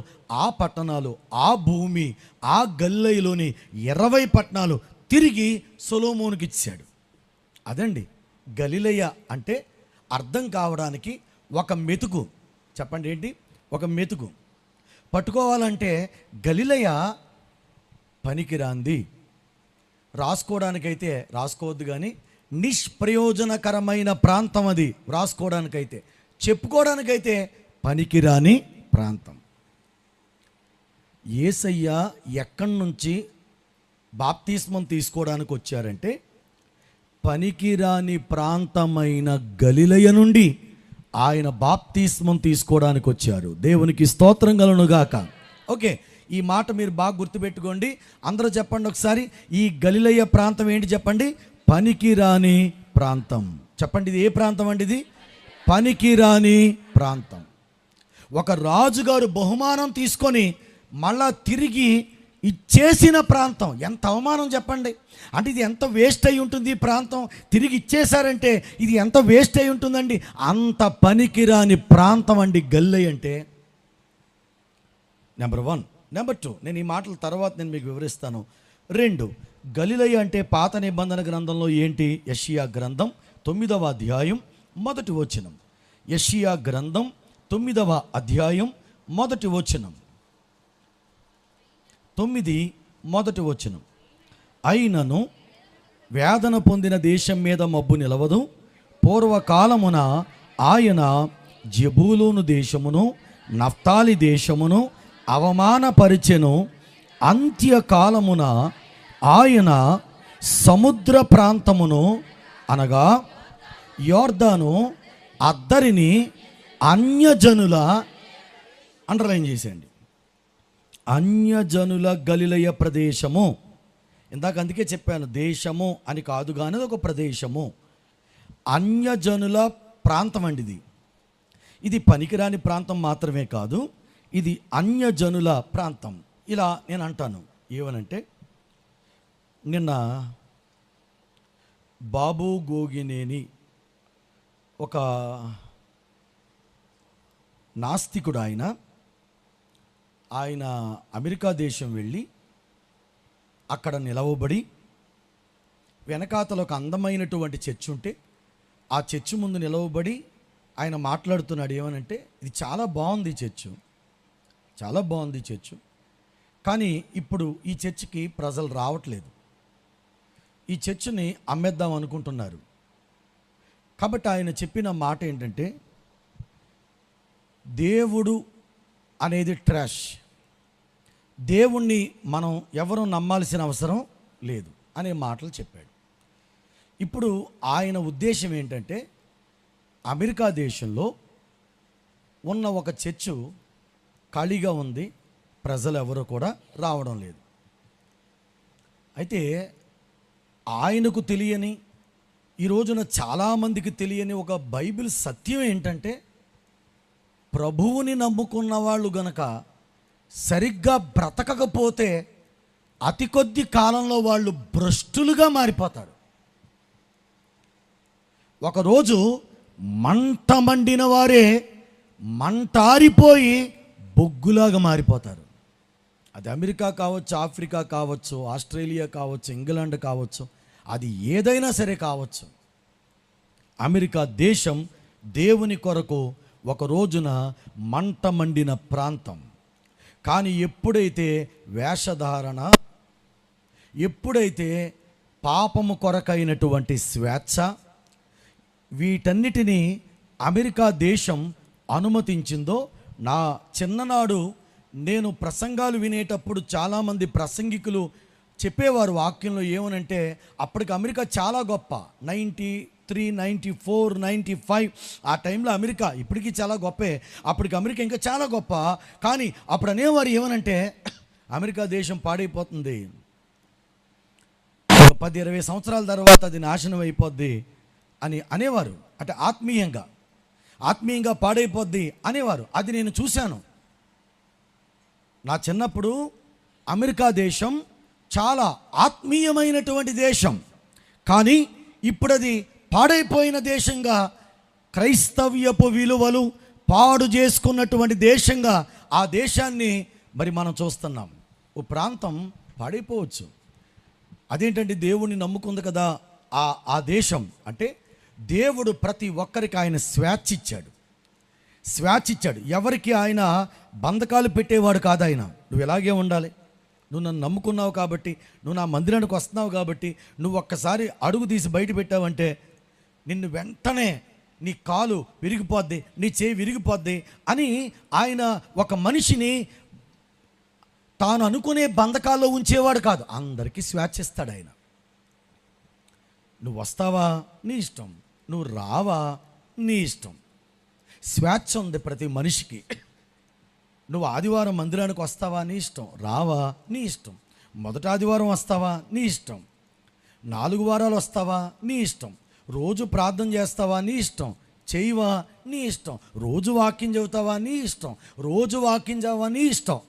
[SPEAKER 1] ఆ పట్టణాలు, ఆ భూమి, ఆ గల్లైలోని 20 పట్టణాలు తిరిగి సొలొమోనుకి ఇచ్చాడు. అదండి గలిలయ అంటే. అర్థం కావడానికి ఒక మెతుకు చెప్పండి, ఏంటి ఒక మెతుకు పట్టుకోవాలంటే గలిలయ పనికిరాంది, రాసుకోవడానికైతే రాసుకోవద్దు, కానీ నిష్ప్రయోజనకరమైన ప్రాంతం అది. రాసుకోవడానికైతే, చెప్పుకోవడానికైతే పనికిరాని ప్రాంతం. యేసయ్య ఎక్కడి నుంచి బాప్తిస్మం తీసుకోవడానికి వచ్చారంటే పనికిరాని ప్రాంతమైన గలిలయ నుండి ఆయన బాప్తిస్మం తీసుకోవడానికి వచ్చారు. దేవునికి స్తోత్రం కలుగునుగాక. ఓకే, ఈ మాట మీరు బాగా గుర్తుపెట్టుకోండి. అందరూ చెప్పండి ఒకసారి, ఈ గలిలయ ప్రాంతం ఏంటి చెప్పండి? పనికిరాని ప్రాంతం. చెప్పండి, ఇది ఏ ప్రాంతం అండి? ఇది పనికిరాని ప్రాంతం. ఒక రాజుగారు బహుమానం తీసుకొని మళ్ళా తిరిగి ఇచ్చేసిన ప్రాంతం. ఎంత అవమానం చెప్పండి. అంటే ఇది ఎంత వేస్ట్ అయి ఉంటుంది ఈ ప్రాంతం. తిరిగి ఇచ్చేశారంటే ఇది ఎంత వేస్ట్ అయి ఉంటుందండి. అంత పనికిరాని ప్రాంతం అండి గలిలయ అంటే. నెంబర్ 1. నెంబర్ 2, నేను ఈ మాటల తర్వాత నేను మీకు వివరిస్తాను. 2, గలిలయ అంటే పాత నిబంధన గ్రంథంలో ఏంటి? యెషయా గ్రంథం 9వ అధ్యాయం 1వ వచనం. యెషయా గ్రంథం 9వ అధ్యాయం 1వ వచనం. 9 1వ వచనం. అయినను వేదన పొందిన దేశం మీద మబ్బు నిలవదు. పూర్వకాలమున ఆయన జెబూలూను దేశమును నఫ్తాలి దేశమును అవమానపరిచెను. అంత్యకాలమున ఆయన సముద్ర ప్రాంతమును అనగా యోర్దాను అద్దరిని అన్యజనుల, అండర్లైన్ చేసేయండి, అన్యజనుల గలిలయ ప్రదేశము. ఇందాక అందుకే చెప్పాను, దేశము అని కాదు కానీ అది ఒక ప్రదేశము. అన్యజనుల ప్రాంతం అండి ఇది. ఇది పనికిరాని ప్రాంతం మాత్రమే కాదు, ఇది అన్యజనుల ప్రాంతం. ఇలా నేను అంటాను, ఏమనంటే నిన్న బాబు గోగినేని ఒక నాస్తికుడు, ఆయన అమెరికా దేశం వెళ్ళి అక్కడ నిలవబడి వెనకాతల ఒక అందమైనటువంటి చర్చ్ ఉంటే ఆ చర్చ్ ముందు నిలవబడి ఆయన మాట్లాడుతున్నాడు. ఏమనంటే ఇది చాలా బాగుంది చర్చ్, చాలా బాగుంది చర్చ్, కానీ ఇప్పుడు ఈ చర్చికి ప్రజలు రావట్లేదు, ఈ చర్చిని అమ్మేద్దాం అనుకుంటున్నారు. కాబట్టి ఆయన చెప్పిన మాట ఏంటంటే దేవుడు అనేది ట్రాష్, దేవుణ్ణి మనం ఎవరు నమ్మాల్సిన అవసరం లేదు అనే మాటలు చెప్పాడు. ఇప్పుడు ఆయన ఉద్దేశం ఏంటంటే అమెరికా దేశంలో ఉన్న ఒక చర్చు ఖాళీగా ఉంది, ప్రజలు ఎవరు కూడా రావడం లేదు. అయితే ఆయనకు తెలియని, ఈ రోజున చాలామందికి తెలియని ఒక బైబిల్ సత్యం ఏంటంటే ప్రభువుని నమ్ముకున్న వాళ్ళు గనక సరిగ్గా బ్రతకకపోతే అతి కొద్ది కాలంలో వాళ్ళు భ్రష్టులుగా మారిపోతారు. ఒకరోజు మంట మండిన వారే మంటారిపోయి బొగ్గులాగా మారిపోతారు. అది అమెరికా కావచ్చు, ఆఫ్రికా కావచ్చు, ఆస్ట్రేలియా కావచ్చు, ఇంగ్లాండ్ కావచ్చు, అది ఏదైనా సరే కావచ్చు. అమెరికా దేశం దేవుని కొరకు ఒక రోజున మంట మండిన ప్రాంతం. కానీ ఎప్పుడైతే వేషధారణ, ఎప్పుడైతే పాపము కొరకైనటువంటి స్వేచ్ఛ, వీటన్నిటినీ అమెరికా దేశం అనుమతించిందో, నా చిన్ననాడు నేను ప్రసంగాలు వినేటప్పుడు చాలామంది ప్రసంగికులు చెప్పేవారు వాక్యంలో ఏమనంటే అప్పటికి అమెరికా చాలా గొప్ప, 93, 94, 95 ఆ టైంలో అమెరికా ఇప్పటికీ చాలా గొప్పే, అప్పటికి అమెరికా ఇంకా చాలా గొప్ప. కానీ అప్పుడు అనేవారు ఏమనంటే అమెరికా దేశం పాడైపోతుంది, 10-20 సంవత్సరాల తర్వాత అది నాశనం అయిపోద్ది అని అనేవారు. అంటే ఆత్మీయంగా పాడైపోద్ది అనేవారు. అది నేను చూశాను. నా చిన్నప్పుడు అమెరికా దేశం చాలా ఆత్మీయమైనటువంటి దేశం, కానీ ఇప్పుడు అది పాడైపోయిన దేశంగా, క్రైస్తవ్యపు విలువలు పాడు చేసుకున్నటువంటి దేశంగా ఆ దేశాన్ని మరి మనం చూస్తున్నాం. ఓ ప్రాంతం పాడైపోవచ్చు. అదేంటంటే దేవుణ్ణి నమ్ముకుంది కదా ఆ దేశం. అంటే దేవుడు ప్రతి ఒక్కరికి ఆయన స్వేచ్ఛ ఇచ్చాడు. ఎవరికి ఆయన బంధకాలు పెట్టేవాడు కాదు. ఆయన నువ్వు ఎలాగే ఉండాలి, నువ్వు నన్ను నమ్ముకున్నావు కాబట్టి, నువ్వు నా మందిరానికి వస్తున్నావు కాబట్టి, నువ్వు ఒక్కసారి అడుగు తీసి బయట పెట్టావంటే నిన్ను వెంటనే నీ కాలు విరిగిపోద్ది, నీ చేయి విరిగిపోద్ది అని ఆయన ఒక మనిషిని తాను అనుకునే బంధకాల్లో ఉంచేవాడు కాదు. అందరికీ స్వేచ్ఛ ఇస్తాడు ఆయన. నువ్వు వస్తావా నీ ఇష్టం, నువ్వు రావా నీ ఇష్టం. స్వేచ్ఛ ఉంది ప్రతి మనిషికి. నువ్వు ఆదివారం మందిరానికి వస్తావా నీ ఇష్టం, రావా నీ ఇష్టం. మొదటి ఆదివారం వస్తావా నీ ఇష్టం, 4 వారాలు వస్తావా నీ ఇష్టం, రోజు ప్రార్థన చేస్తావా నీ ఇష్టం, చేయవా నీ ఇష్టం, రోజు వాక్యం చెబుతావా నీ ఇష్టం, రోజు వాక్యం చదవా నీ ఇష్టం,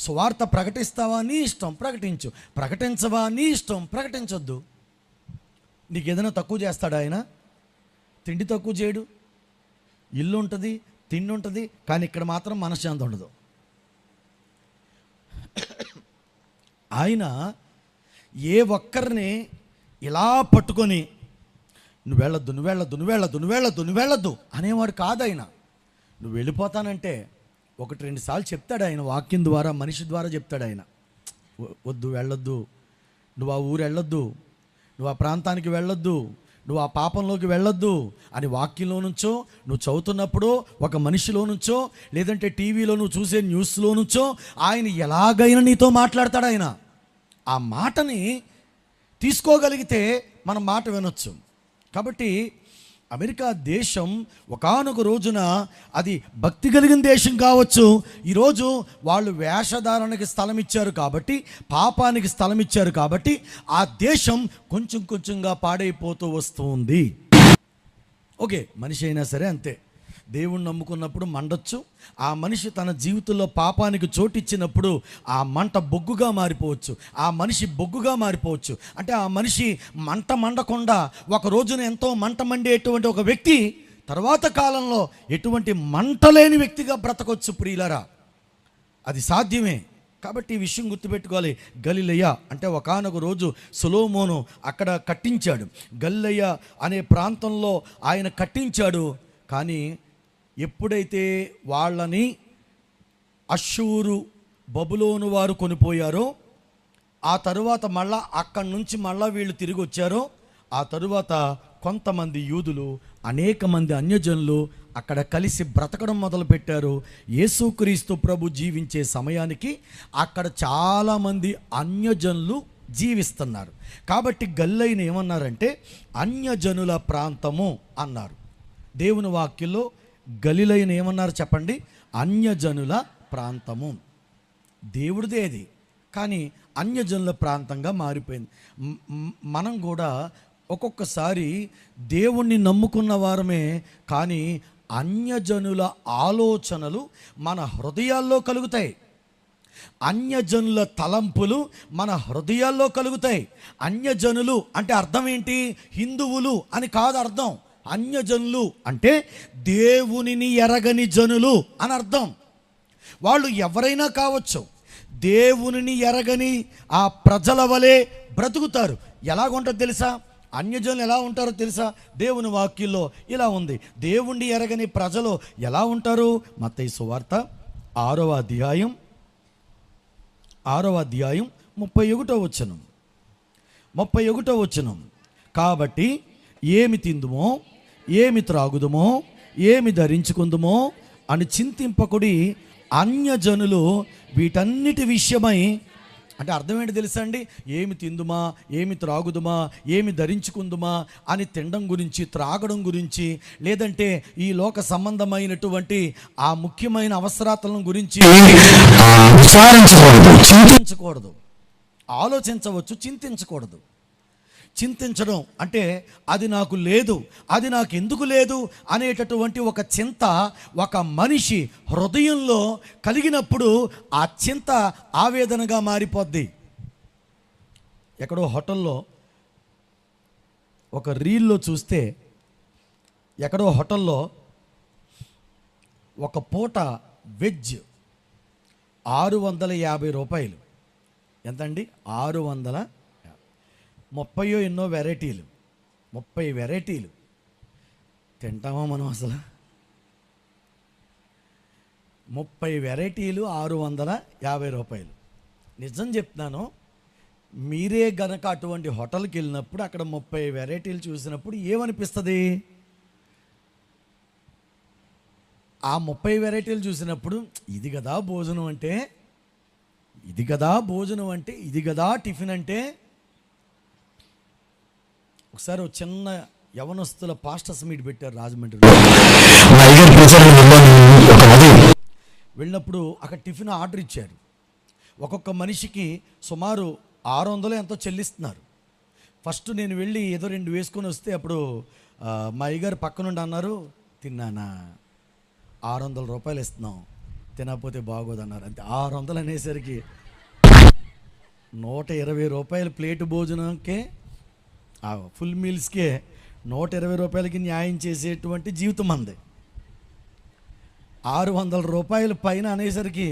[SPEAKER 1] సువార్త ప్రకటిస్తావా నీ ఇష్టం, ప్రకటించు, ప్రకటించవా నీ ఇష్టం, ప్రకటించొద్దు. నీకు ఏదైనా తక్కువ చేస్తాడా ఆయన? తిండి తక్కువ చేయడు. ఇల్లు ఉంటుంది, తిండి ఉంటుంది, కానీ ఇక్కడ మాత్రం మనశ్శాంతి ఉండదు. ఆయన ఏ ఒక్కరిని ఇలా పట్టుకొని నువ్వు వెళ్ళొద్దు అనేవాడు కాదు ఆయన. నువ్వు వెళ్ళిపోతానంటే 1-2 సార్లు చెప్తాడు ఆయన, వాక్యం ద్వారా, మనిషి ద్వారా చెప్తాడు ఆయన. వెళ్ళొద్దు, నువ్వు ఆ ఊరు వెళ్ళొద్దు, నువ్వు ఆ ప్రాంతానికి వెళ్ళొద్దు, నువ్వు ఆ పాపంలోకి వెళ్ళొద్దు అని వాక్యంలో నుంచో, నువ్వు చదువుతున్నప్పుడు ఒక మనిషిలో నుంచో, లేదంటే టీవీలో నువ్వు చూసే న్యూస్లో నుంచో ఆయన ఎలాగైనా నీతో మాట్లాడతాడు ఆయన. ఆ మాటని తీసుకోగలిగితే మనం మాట వినొచ్చు. కాబట్టి అమెరికా దేశం ఒకానొక రోజున అది భక్తి కలిగిన దేశం కావచ్చు. ఈరోజు వాళ్ళు వేషధారణకి స్థలం ఇచ్చారు కాబట్టి, పాపానికి స్థలం ఇచ్చారు కాబట్టి ఆ దేశం కొంచెం కొంచెంగా పాడైపోతూ వస్తుంది. ఓకే, మనిషి అయినా సరే అంతే. దేవుణ్ణి నమ్ముకున్నప్పుడు మండొచ్చు. ఆ మనిషి తన జీవితంలో పాపానికి చోటిచ్చినప్పుడు ఆ మంట బొగ్గుగా మారిపోవచ్చు, ఆ మనిషి బొగ్గుగా మారిపోవచ్చు. అంటే ఆ మనిషి మంట మండకుండా ఒక రోజున ఎంతో మంట మండేటువంటి ఒక వ్యక్తి తర్వాత కాలంలో ఎటువంటి మంట లేని వ్యక్తిగా బ్రతకొచ్చు. ప్రియులారా, అది సాధ్యమే. కాబట్టి ఈ విషయం గుర్తుపెట్టుకోవాలి. గలిలయ అంటే ఒకానొక రోజు సొలొమోను అక్కడ కట్టించాడు. గలిలయ అనే ప్రాంతంలో ఆయన కట్టించాడు. కానీ ఎప్పుడైతే వాళ్ళని అష్షూరు, బబులోను వారు కొనిపోయారో, ఆ తరువాత మళ్ళా అక్కడి నుంచి మళ్ళా వీళ్ళు తిరిగి వచ్చారో, ఆ తరువాత కొంతమంది యూదులు, అనేక మంది అన్యజనులు అక్కడ కలిసి బ్రతకడం మొదలుపెట్టారు. యేసుక్రీస్తు ప్రభు జీవించే సమయానికి అక్కడ చాలామంది అన్యజనులు జీవిస్తున్నారు. కాబట్టి గలిలయని ఏమన్నారంటే అన్యజనుల ప్రాంతము అన్నారు. దేవుని వాక్యంలో గలిలయని ఏమన్నారు చెప్పండి? అన్యజనుల ప్రాంతము. దేవుడిదే అది, కానీ అన్యజనుల ప్రాంతంగా మారిపోయింది. మనం కూడా ఒక్కొక్కసారి దేవుణ్ణి నమ్ముకున్న వారమే, కానీ అన్యజనుల ఆలోచనలు మన హృదయాల్లో కలుగుతాయి. అన్యజనుల తలంపులు మన హృదయాల్లో కలుగుతాయి. అన్యజనులు అంటే అర్థం ఏంటి? హిందువులు అని కాదు అర్థం. అన్యజనులు అంటే దేవునిని ఎరగని జనులు అని అర్థం. వాళ్ళు ఎవరైనా కావచ్చు, దేవునిని ఎరగని ఆ ప్రజల వలె బ్రతుకుతారు. ఎలాగుంటుందో తెలుసా? అన్యజనులు ఎలా ఉంటారో తెలుసా? దేవుని వాక్యంలో ఇలా ఉంది. దేవుణ్ణి ఎరగని ప్రజలు ఎలా ఉంటారు? మత్తయి సువార్త 6వ అధ్యాయం 31వ వచనం. కాబట్టి ఏమి తిందుమో, ఏమి త్రాగుదుమో, ఏమి ధరించుకుందుమో అని చింతింపకుడి, అన్యజనులు వీటన్నిటి విషయమై, అంటే అర్థం ఏంటి తెలుసా అండి? ఏమి తిందుమా, ఏమి త్రాగుదుమా, ఏమి ధరించుకుందుమా అని తినడం గురించి, త్రాగడం గురించి, లేదంటే ఈ లోక సంబంధమైనటువంటి ఆ ముఖ్యమైన అవసరాలను గురించి చింతించకూడదు. ఆలోచించవచ్చు, చింతించకూడదు. చింతించడం అంటే అది నాకు లేదు, అది నాకు ఎందుకు లేదు అనేటటువంటి ఒక చింత ఒక మనిషి హృదయంలో కలిగినప్పుడు ఆ చింత ఆవేదనగా మారిపోద్ది. ఎక్కడో హోటల్లో ఒక రీల్లో చూస్తే, ఎక్కడో హోటల్లో ఒక పూట వెజ్ 650 రూపాయలు. ఎంతండి? 630 ఎన్నో వెరైటీలు, 30 వెరైటీలు. తింటామా మనం అసలు? 30 వెరైటీలు 650 రూపాయలు. నిజం చెప్తున్నాను, మీరే గనక అటువంటి హోటల్కి వెళ్ళినప్పుడు అక్కడ 30 వెరైటీలు చూసినప్పుడు ఏమనిపిస్తుంది? ఆ 30 వెరైటీలు చూసినప్పుడు ఇది కదా భోజనం అంటే, ఇది కదా భోజనం అంటే, ఇది కదా టిఫిన్ అంటే. ఒకసారి ఒక చిన్న యవనస్తుల పాస్టర్స్ మీట్ పెట్టారు రాజమండ్రిలో. వెళ్ళినప్పుడు అక్కడ టిఫిన్ ఆర్డర్ ఇచ్చారు. ఒక్కొక్క మనిషికి సుమారు 600 ఎంతో చెల్లిస్తున్నారు. ఫస్ట్ నేను వెళ్ళి ఏదో 2 వేసుకొని వస్తే అప్పుడు మా అయ్యగారు పక్క నుండి అన్నారు, తిన్నానా, 600 రూపాయలు ఇస్తున్నాం, తినకపోతే బాగోదన్నారు. అంతే. 600 అనేసరికి 120 రూపాయలు ప్లేటు భోజనంకే, ఫుల్ మీల్స్కే 120 రూపాయలకి న్యాయం చేసేటువంటి జీవితం అంది. 600 రూపాయల పైన అనేసరికి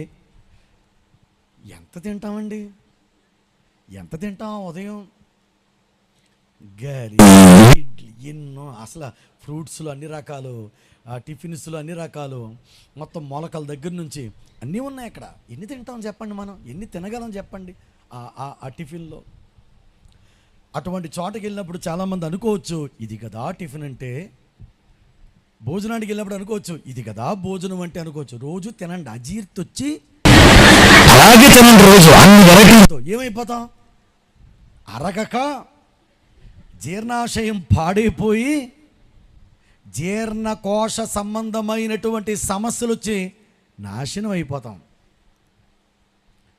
[SPEAKER 1] ఎంత తింటామండి? ఎంత తింటాం? ఉదయం గరి ఇడ్లీ ఎన్నో, అసలు ఫ్రూట్స్లో అన్ని రకాలు, టిఫిన్స్లో అన్ని రకాలు, మొత్తం మొలకల దగ్గర నుంచి అన్నీ ఉన్నాయి అక్కడ. ఎన్ని తింటాం చెప్పండి? మనం ఎన్ని తినగలం చెప్పండి ఆ టిఫిన్లో? అటువంటి చోటకి వెళ్ళినప్పుడు చాలామంది అనుకోవచ్చు, ఇది కదా టిఫిన్ అంటే. భోజనానికి వెళ్ళినప్పుడు అనుకోవచ్చు, ఇది కదా భోజనం అంటే అనుకోవచ్చు. రోజు తినండి, అజీర్తి వచ్చి
[SPEAKER 2] అలాగే తినండి రోజు అన్ని వెరైటీలతో.
[SPEAKER 1] ఏమైపోతాం? అరగక జీర్ణాశయం పాడైపోయి జీర్ణకోశ సంబంధమైనటువంటి సమస్యలు వచ్చి నాశనం అయిపోతాం.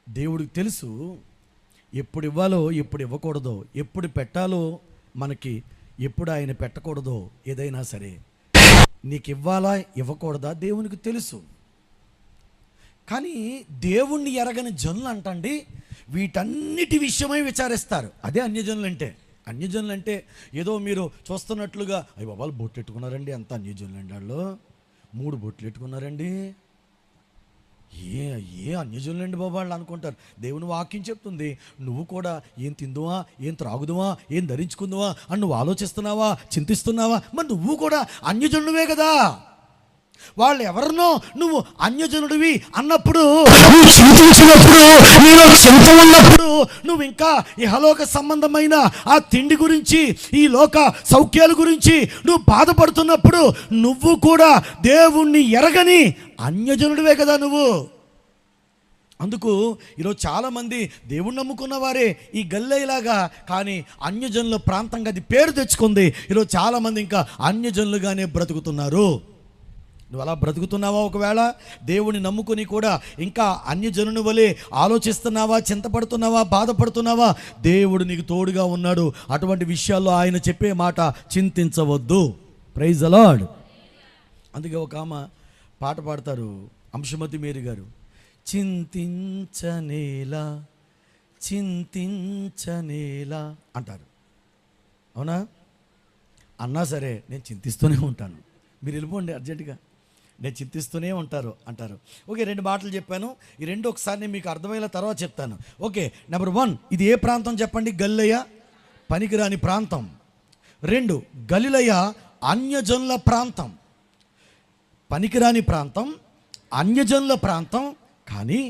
[SPEAKER 1] దేవుడికి తెలుసు ఎప్పుడు ఇవ్వాలో, ఎప్పుడు ఇవ్వకూడదో, ఎప్పుడు పెట్టాలో మనకి, ఎప్పుడు ఆయన పెట్టకూడదో. ఏదైనా సరే నీకు ఇవ్వాలా ఇవ్వకూడదా దేవునికి తెలుసు. కానీ దేవుణ్ణి ఎరగని జనులు అంటండి వీటన్నిటి విషయమై విచారిస్తారు. అదే అన్యజనులు అంటే. అన్యజనులు అంటే ఏదో మీరు చూస్తున్నట్లుగా, అయ్యి బాబాలు బొట్లు ఎట్టుకున్నారండి, అంత అన్యజనులు అండి, వాళ్ళు 3 బొట్లు ఎట్టుకున్నారండి, ఏ అన్యజనులు అండి బాబా వాళ్ళు అనుకుంటారు. దేవుని వాక్యం చెప్తుంది, నువ్వు కూడా ఏం తిందువా, ఏం త్రాగుదువా, ఏం ధరించుకుందువా అని నువ్వు ఆలోచిస్తున్నావా, చింతిస్తున్నావా? మరి నువ్వు కూడా అన్యజనుడివే కదా. వాళ్ళు ఎవరినో నువ్వు అన్యజనుడివి అన్నప్పుడు,
[SPEAKER 2] చింతించినప్పుడు, నీలో చింత ఉన్నప్పుడు,
[SPEAKER 1] నువ్వు ఇంకా ఇహలోక సంబంధమైన ఆ తిండి గురించి, ఈ లోక సౌఖ్యాల గురించి నువ్వు బాధపడుతున్నప్పుడు నువ్వు కూడా దేవుణ్ణి ఎరగని అన్యజనుడివే కదా నువ్వు. అందుకు ఈరోజు చాలామంది దేవుణ్ణి నమ్ముకున్న వారే ఈ గల్లేలాగా, కానీ అన్యజనుల ప్రాంతంగా అది పేరు తెచ్చుకుంది. ఈరోజు చాలామంది ఇంకా అన్యజనులుగానే బ్రతుకుతున్నారు. నువ్వు అలా బ్రతుకుతున్నావా? ఒకవేళ దేవుని నమ్ముకొని కూడా ఇంకా అన్యజనుని వలె ఆలోచిస్తున్నావా, చింతపడుతున్నావా, బాధపడుతున్నావా? దేవుడు నీకు తోడుగా ఉన్నాడు. అటువంటి విషయాల్లో ఆయన చెప్పే మాట చింతించవద్దు. Praise the lord. అందుకే ఒక ఆమె పాట పాడతారు, అంశుమతి మేరీ గారు, చింతించనేలా చింతించనేలా అంటారు. అవునా? అన్నా సరే నేను చింతిస్తూనే ఉంటాను. మీరు వెళ్ళిపోండి అర్జెంటుగా, నేను చింతిస్తూనే ఉంటారు అంటారు. ఓకే, 2 మాటలు చెప్పాను. ఈ 2 ఒకసారి నేను మీకు అర్థమయ్యేలా తర్వాత చెప్తాను. ఓకే, నెంబర్ 1, ఇది ఏ ప్రాంతం చెప్పండి? గలిలయ, పనికిరాని ప్రాంతం. 2, గలిలయ అన్యజనుల ప్రాంతం. పనికిరాని ప్రాంతం, అన్యజనుల ప్రాంతం. కానీ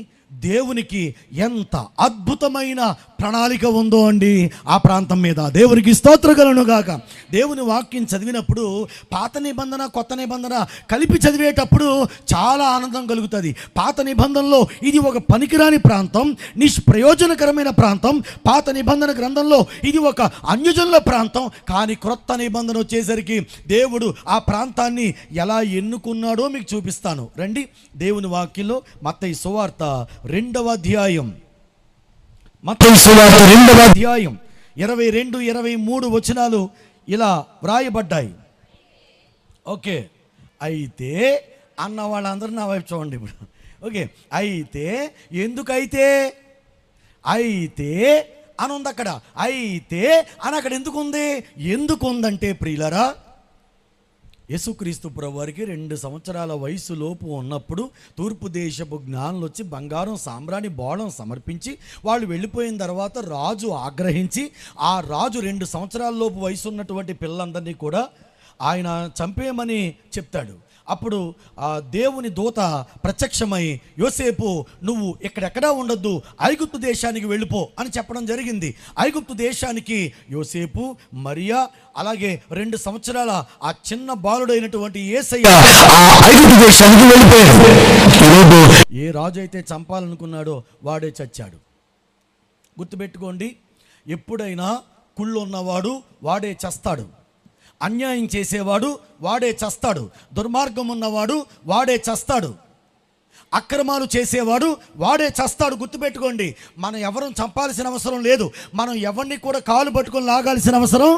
[SPEAKER 1] దేవునికి ఎంత అద్భుతమైన ప్రణాళిక ఉందో అండి ఆ ప్రాంతం మీద. దేవునికి స్తోత్రకలను గాక. దేవుని వాక్యం చదివినప్పుడు పాత నిబంధన కొత్త నిబంధన కలిపి చదివేటప్పుడు చాలా ఆనందం కలుగుతుంది. పాత నిబంధనలో ఇది ఒక పనికిరాని ప్రాంతం, నిష్ప్రయోజనకరమైన ప్రాంతం. పాత నిబంధన గ్రంథంలో ఇది ఒక అన్యజనుల ప్రాంతం. కానీ క్రొత్త నిబంధన వచ్చేసరికి దేవుడు ఆ ప్రాంతాన్ని ఎలా ఎన్నుకున్నాడో మీకు చూపిస్తాను. రండి, దేవుని వాక్యంలో మత్తయి సువార్త 2వ అధ్యాయం, మత్తయి సువార్త 2వ అధ్యాయం 22, 23 వచనాలు ఇలా వ్రాయబడ్డాయి. ఓకే, అయితే అన్న వాళ్ళందరూ నా వైపు చూడండి ఇప్పుడు. ఓకే, అయితే ఎందుకైతే అయితే అని ఉంది అక్కడ. అయితే అని అక్కడ ఎందుకు ఉందంటే ప్రియులరా, యేసుక్రీస్తు ప్రభువారికి 2 సంవత్సరాల వయసు లోపు ఉన్నప్పుడు తూర్పు దేశపు జ్ఞానులు వచ్చి బంగారం సాంబ్రాణి బోళం సమర్పించి వాళ్ళు వెళ్ళిపోయిన తర్వాత రాజు ఆగ్రహించి ఆ రాజు 2 సంవత్సరాల లోపు వయసు ఉన్నటువంటి పిల్లలందరినీ కూడా ఆయన చంపేయమని చెప్తాడు. అప్పుడు ఆ దేవుని దూత ప్రత్యక్షమై, యోసేపు నువ్వు ఎక్కడెక్కడా ఉండొద్దు, ఐగుప్తు దేశానికి వెళ్ళిపో అని చెప్పడం జరిగింది. ఐగుప్తు దేశానికి యోసేపు, మరియా, అలాగే 2 సంవత్సరాల ఆ చిన్న బాలుడైనటువంటి యేసయ్య
[SPEAKER 2] ఐగుప్తు దేశానికి వెళ్ళిపోయాడు.
[SPEAKER 1] ఏ రాజు అయితే చంపాలనుకున్నాడో వాడే చచ్చాడు. గుర్తుపెట్టుకోండి, ఎప్పుడైనా కుళ్ళు ఉన్నవాడు వాడే చస్తాడు, అన్యాయం చేసేవాడు వాడే చస్తాడు, దుర్మార్గం ఉన్నవాడు వాడే చస్తాడు, అక్రమాలు చేసేవాడు వాడే చస్తాడు. గుర్తుపెట్టుకోండి, మనం ఎవరిని చంపాల్సిన అవసరం లేదు, మనం ఎవరిని కూడా కాలు పట్టుకొని లాగాల్సిన అవసరం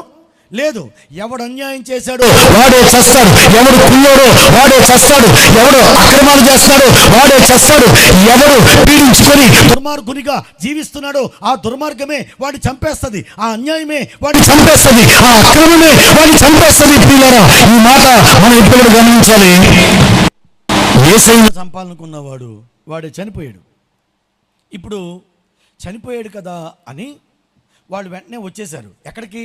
[SPEAKER 1] లేదు. ఎవడు అన్యాయం చేశాడో
[SPEAKER 2] వాడే చస్తాడు, ఎవడు కుళ్ళోడో వాడే చస్తాడు, ఎవడు అక్రమాలు చేస్తాడో వాడే చస్తాడు, ఎవడు పీడించుకొని
[SPEAKER 1] దుర్మార్గునిగా జీవిస్తున్నాడో ఆ దుర్మార్గమే వాడిని చంపేస్తుంది, ఆ అన్యాయమే వాడిని
[SPEAKER 2] చంపేస్తుంది, ఆ అక్రమమే వాడిని చంపేస్తుంది. ప్రియులారా, ఈ మాట మనం ఇప్పుడు గమనించాలి. యేసయ్య
[SPEAKER 1] చంపాలనుకున్నవాడు వాడే చనిపోయాడు. ఇప్పుడు చనిపోయాడు కదా అని వాళ్ళు వెంటనే వచ్చేసారు. ఎక్కడికి?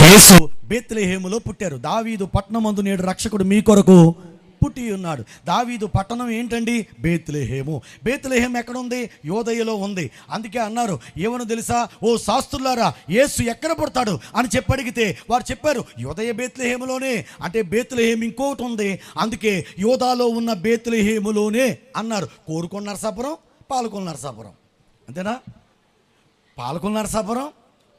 [SPEAKER 1] యేసు బేత్లెహేములో పుట్టారు. దావీదు పట్టణమందు నేడు రక్షకుడు మీ కొరకు పుట్టి ఉన్నాడు. దావీదు పట్టణం ఏంటండి? బేత్లెహేము. బేత్లెహేం ఎక్కడుంది? యోదయలో ఉంది. అందుకే అన్నారు, ఏమను తెలుసా, ఓ శాస్త్రులారా, యేసు ఎక్కడ పుడతాడు అని చెప్పడిగితే వారు చెప్పారు, యోదయ బేత్లెహేములోనే. అంటే బేత్లెహేం ఇంకోటి ఉంది, అందుకే యోదాలో ఉన్న బేత్లెహేములోనే అన్నారు. కోరుకొండ నరసాపురం, పాలకొండ నరసాపురం, అంతేనా? పాలకొండ నరసాపురం,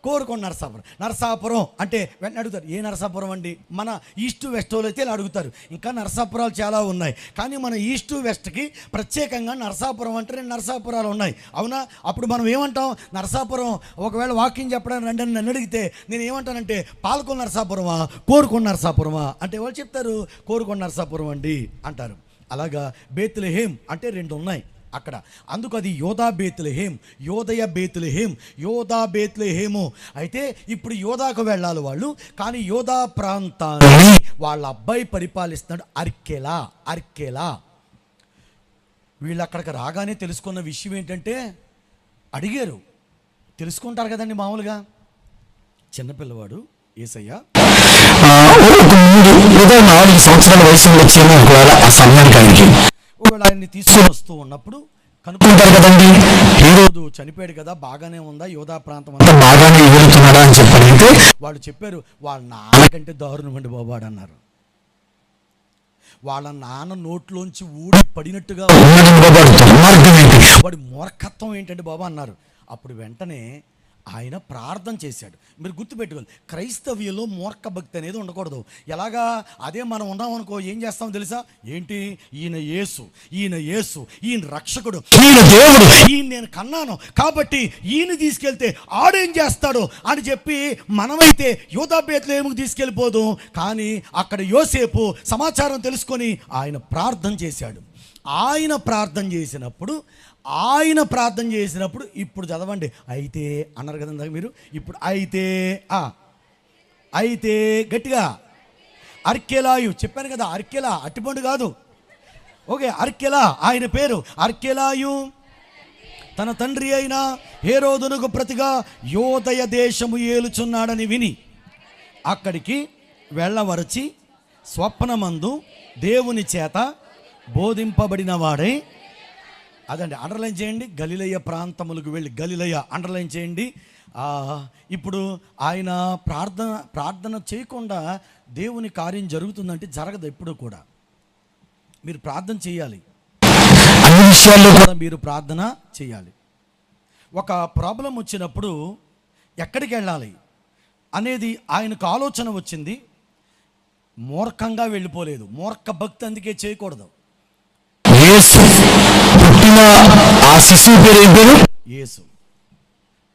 [SPEAKER 1] కోరుకొండ నరసాపురం. నరసాపురం అంటే వెంటనే అడుగుతారు, ఏ నరసాపురం అండి? మన ఈస్ట్ వెస్ట్ వాళ్ళు అయితే ఇలా అడుగుతారు. ఇంకా నరసాపురాలు చాలా ఉన్నాయి, కానీ మన ఈస్ట్ వెస్ట్కి ప్రత్యేకంగా నరసాపురం అంటే 2 నరసాపురాలు ఉన్నాయి, అవునా? అప్పుడు మనం ఏమంటాం? నరసాపురం ఒకవేళ వాకింగ్ చెప్పడానికి రండి అని నన్ను అడిగితే నేను ఏమంటానంటే, పాలకొండ నరసాపురమా, కోరుకొండ నరసాపురమా అంటే వాళ్ళు చెప్తారు, కోరుకొండ నరసాపురం అండి అంటారు. అలాగా బేత్లెహేం అంటే 2 ఉన్నాయి అక్కడ. అందుకు అది యోధా బేత్లెహేం, యోదయ బేత్లెహేం, యోధా బేత్లెహేము. అయితే ఇప్పుడు యోధాకు వెళ్ళాలి వాళ్ళు, కానీ యోధా ప్రాంతాన్ని వాళ్ళ అబ్బాయి పరిపాలిస్తున్నాడు, అర్కేలా. వీళ్ళు అక్కడికి రాగానే తెలుసుకున్న విషయం ఏంటంటే, అడిగారు, తెలుసుకుంటారు కదండి మామూలుగా, చిన్నపిల్లవాడు యేసయ్య
[SPEAKER 2] 4 సంవత్సరాల వయసు వచ్చేమో ఒకవేళ ఆ సమయానికి
[SPEAKER 1] ఒకవేళ ఆయన్ని తీసుకొని వస్తూ ఉన్నప్పుడు
[SPEAKER 2] కనుక్కుంటారు కదండి,
[SPEAKER 1] ఈరోజు చనిపోయాడు కదా, బాగానే ఉందా, యోధా ప్రాంతం అంతా
[SPEAKER 2] బాగానే వెళ్తున్నాడా అని చెప్పారంటే
[SPEAKER 1] వాళ్ళు చెప్పారు, వాళ్ళ నాన్నకంటే దారుణం అండి బాబాడు అన్నారు. వాళ్ళ నాన్న నోట్లోంచి ఊడి పడినట్టుగా వాడి మూర్ఖత్వం ఏంటంటే బాబా అన్నారు. అప్పుడు వెంటనే ఆయన ప్రార్థన చేశాడు. మీరు గుర్తుపెట్టుకోవాలి, క్రైస్తవ్యంలో మూర్ఖ భక్తి అనేది ఉండకూడదు. ఎలాగా? అదే మనం ఉన్నామనుకో ఏం చేస్తామో తెలుసా? ఏంటి? ఈయన యేసు, ఈయన రక్షకుడు, ఈయన దేవుడు, ఈయన నేను కన్నాను కాబట్టి ఈయన తీసుకెళ్తే ఆడేం చేస్తాడు అని చెప్పి మనమైతే యోధా బేత్లెహేముకు తీసుకెళ్ళిపోదు. కానీ అక్కడ యోసేపు సమాచారం తెలుసుకొని ఆయన ప్రార్థన చేశాడు. ఆయన ప్రార్థన చేసినప్పుడు ఇప్పుడు చదవండి, అయితే అన్నారు కదా మీరు. ఇప్పుడు అయితే గట్టిగా అర్కేలాయు చెప్పాను కదా, అర్కేలా అట్టిపండు కాదు. ఓకే, అర్కేలా ఆయన పేరు. అర్కేలాయు తన తండ్రి అయిన హేరోదునకు ప్రతిగా యోదయ దేశము ఏలుచున్నాడని విని అక్కడికి వెళ్ళవరచి స్వప్నమందు దేవుని చేత బోధింపబడిన వాడై, అదండి అండర్లైన్ చేయండి, గలిలయ ప్రాంతములకు వెళ్ళి, గలిలయ అండర్లైన్ చేయండి. ఇప్పుడు ఆయన ప్రార్థన చేయకుండా దేవుని కార్యం జరుగుతుందంటే జరగదు ఎప్పుడూ కూడా. మీరు ప్రార్థన చేయాలి, అన్ని విషయాల్లో కూడా మీరు ప్రార్థన చేయాలి. ఒక ప్రాబ్లం వచ్చినప్పుడు ఎక్కడికి వెళ్ళాలి అనేది ఆయనకు ఆలోచన వచ్చింది. మూర్ఖంగా వెళ్ళిపోలేదు, మూర్ఖ భక్తి అందుకే చేయకూడదు.
[SPEAKER 2] పుట్టిన ఆ శిశువు పేరు ఏం పేరు?
[SPEAKER 1] యేసు.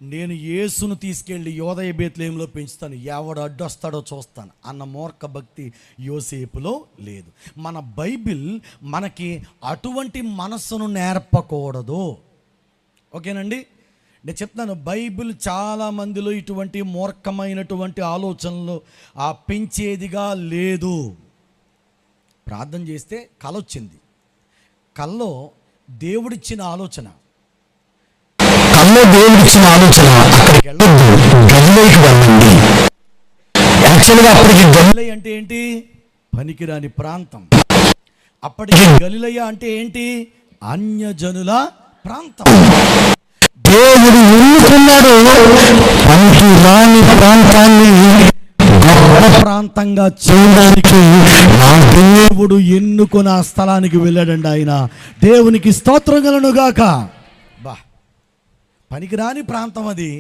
[SPEAKER 1] నేను యేసును తీసుకెళ్ళి యోదయ బేత్లెహేములో పెంచుతాను, ఎవడు అడ్డొస్తాడో చూస్తాను అన్న మూర్ఖ భక్తి యోసేపులో లేదు. మన బైబిల్ మనకి అటువంటి మనస్సును నేర్పకూడదు. ఓకేనండి, నేను చెప్తాను, బైబిల్ చాలా మందిలో ఇటువంటి మూర్ఖమైనటువంటి ఆలోచనలు పెంచేదిగా లేదు. ప్రార్థన చేస్తే కల వచ్చింది, కల్లో దేవుడిచ్చిన ఆలోచన,
[SPEAKER 2] కల్లో దేవుడిచ్చిన ఆలోచన అక్కడికి వెళ్ళొద్దు, గలిలయకి వెళ్ళండి. యాక్చువల్గా అప్పటికి
[SPEAKER 1] గలిలయ అంటే ఏంటి? పనికిరాని ప్రాంతం. అప్పటికి గలిలయ అంటే ఏంటి? అన్యజనుల ప్రాంతం.
[SPEAKER 2] దేవుడు ఎన్నుకున్నాడు పనికిరాని ప్రాంతాన్ని గొప్ప ప్రాంతంగా చేయడానికి.
[SPEAKER 1] దేవుడు ఎన్నుకొని ఆ స్థలానికి వెళ్ళాడండి ఆయన. దేవునికి స్తోత్రం కలుగునుగాక. బా, పనికిరాని ప్రాంతం అది,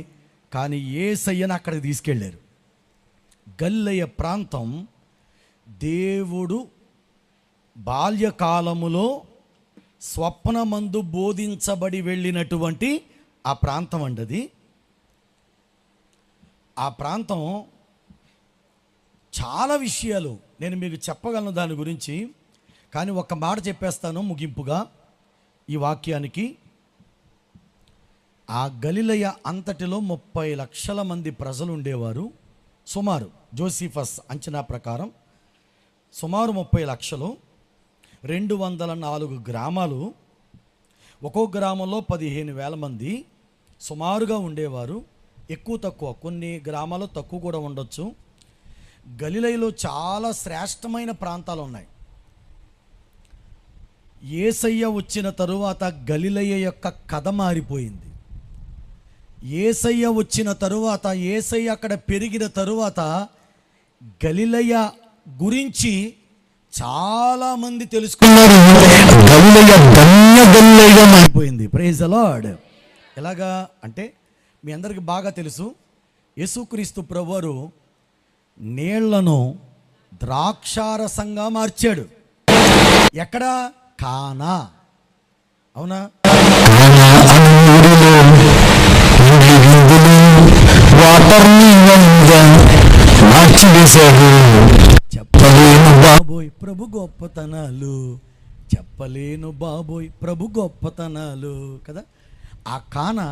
[SPEAKER 1] కానీ యేసయ్యను అక్కడికి తీసుకెళ్ళారు. గలిలయ ప్రాంతం దేవుడు బాల్యకాలములో స్వప్నమందు బోధించబడి వెళ్ళినటువంటి ఆ ప్రాంతం అండి అది. ఆ ప్రాంతం చాలా విషయాలు నేను మీకు చెప్పగలను దాని గురించి, కానీ ఒక మాట చెప్పేస్తాను ముగింపుగా ఈ వాక్యానికి. ఆ గలిలయ అంతటిలో 30 లక్షల మంది ప్రజలు ఉండేవారు. సుమారు జోసిఫస్ అంచనా ప్రకారం సుమారు 30 లక్షలు. 204 గ్రామాలు, ఒక్కో గ్రామంలో 15,000 మంది సుమారుగా ఉండేవారు. ఎక్కువ తక్కువ, కొన్ని గ్రామాలు తక్కువ కూడా ఉండొచ్చు. గలిలయలో చాలా శ్రేష్టమైన ప్రాంతాలు ఉన్నాయి. యేసయ్య వచ్చిన తరువాత గలిలయ యొక్క కథ మారిపోయింది. యేసయ్య వచ్చిన తరువాత, యేసయ్య అక్కడ పెరిగిన తరువాత గలిలయ గురించి చాలా మంది తెలుసుకున్నారు. అయిపోయింది. Praise the lord. ఎలాగా అంటే మీ అందరికి బాగా తెలుసు, యేసుక్రీస్తు ప్రభువారు నీళ్లను ద్రాక్షారసంగా మార్చాడు. ఎక్కడ? కానా. అవునా? చెప్పలేను బాబోయ్ ప్రభు గొప్పతనాలు, చెప్పలేను బాబోయ్ ప్రభు గొప్పతనాలు కదా. ఆ కానా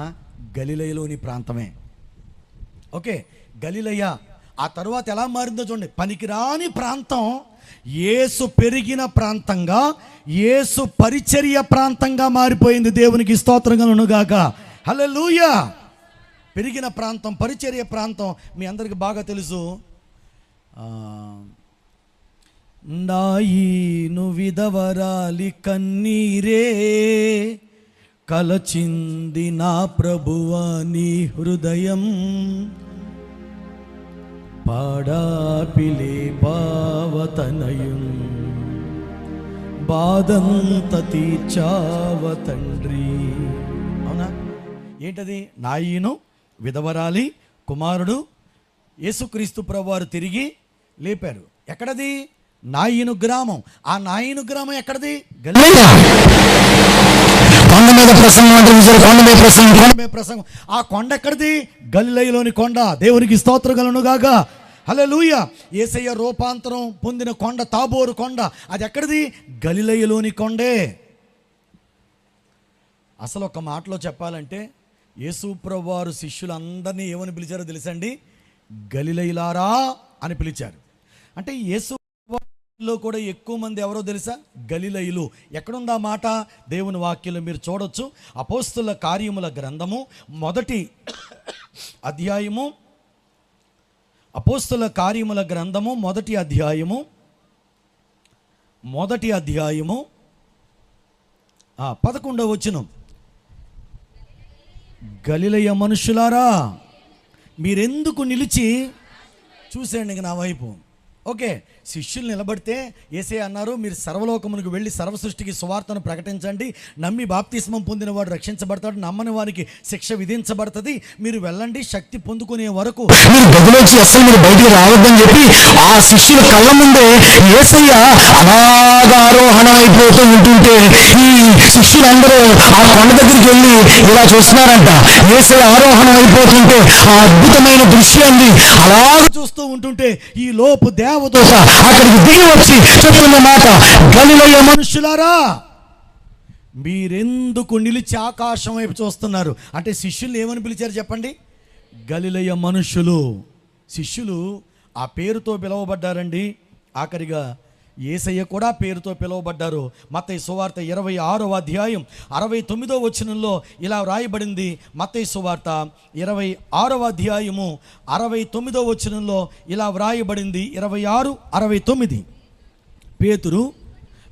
[SPEAKER 1] గలిలయలోని ప్రాంతమే. ఓకే, గలిలయ ఆ తర్వాత ఎలా మారిందో చూడండి. పనికిరాని ప్రాంతం యేసు పెరిగిన ప్రాంతంగా, యేసు పరిచర్య ప్రాంతంగా మారిపోయింది. దేవునికి స్తోత్రం కలుగునుగాక. హల్లెలూయా. పెరిగిన ప్రాంతం, పరిచర్య ప్రాంతం మీ అందరికి బాగా తెలుసు. నాయీను విధవరాలి కన్నీరే కలచింది నా ప్రభువా నీ హృదయం, పాడాపిలే పావతనయం బాధంత తీర్చావ తండ్రి. అవునా? ఏంటది? నాయీను విధవరాలి కుమారుడు యేసుక్రీస్తు ప్రభువారు తిరిగి లేపారు. ఎక్కడది? నాయీను గ్రామం. ఆ నాయీను గ్రామం ఎక్కడది? ప్రసంగం. ఆ కొండ ఎక్కడిది? గలిలయలోని కొండ. దేవునికి స్తోత్రం కలుగునుగాక. హల్లెలూయా. యేసయ్య రూపాంతరం పొందిన కొండ తాబోరు కొండ. అది ఎక్కడిది? గలిలయలోని కొండే. అసలు ఒక మాటలో చెప్పాలంటే యేసు ప్రభువారు శిష్యులందరినీ ఏమని పిలిచారో తెలుసండి? గలిలయులారా అని పిలిచారు. అంటే యేసులో కూడా ఎక్కువ మంది ఎవరో తెలుసా? గలిలయులు. ఎక్కడుందా మాట? దేవుని వాక్యంలో మీరు చూడొచ్చు. అపోస్తుల కార్యముల గ్రంథము 1వ అధ్యాయము, అపోస్తుల కార్యముల గ్రంథము 1వ అధ్యాయము 11వ వచనం. గలిలయ మనుషులారా మీరెందుకు నిలిచి చూసేయండి నా వైపు. ఓకే, శిష్యులు నిలబడితే యేసయ్య అన్నారు, మీరు సర్వలోకమునకు వెళ్ళి సర్వ సృష్టికి సువార్తను ప్రకటించండి, నమ్మి బాప్తిస్మం పొందిన వాడు రక్షించబడతాడు, నమ్మని వారికి శిక్ష విధించబడుతుంది, మీరు వెళ్ళండి శక్తి పొందుకునే వరకు
[SPEAKER 2] మీరు గదిలోంచి అసలు మీరు బయటికి రావద్దని చెప్పి ఆ శిష్యుల కళ్ళ ముందే యేసయ్య అలాగా ఆరోహణ అయిపోతూ ఉంటుంటే ఈ శిష్యులందరూ ఆ కొండ దగ్గరికి వెళ్ళి ఇలా చూస్తున్నారంట. యేసయ్య ఆరోహణ అయిపోతుంటే ఆ అద్భుతమైన దృశ్యాన్ని అలాగ
[SPEAKER 1] చూస్తూ ఉంటుంటే ఈ లోపు దేవదూత
[SPEAKER 2] అక్కడికి దిగి వచ్చి చెప్తున్న మాట, గలిలయ
[SPEAKER 1] మనుషులారా మీరెందుకు నిలిచి ఆకాశం వైపు చూస్తున్నారు? అంటే శిష్యులు ఏమని పిలిచారు చెప్పండి? గలిలయ మనుషులు. శిష్యులు ఆ పేరుతో పిలువబడ్డారండి. ఆఖరిగా యేసయ్య కూడా పేరుతో పిలువబడ్డారు. మత్తయి సువార్త 26వ అధ్యాయం 69వ వచనంలో ఇలా వ్రాయబడింది. మత్తయి సువార్త 26వ అధ్యాయము 69వ వచనంలో ఇలా వ్రాయబడింది. 26, 69. పేతురు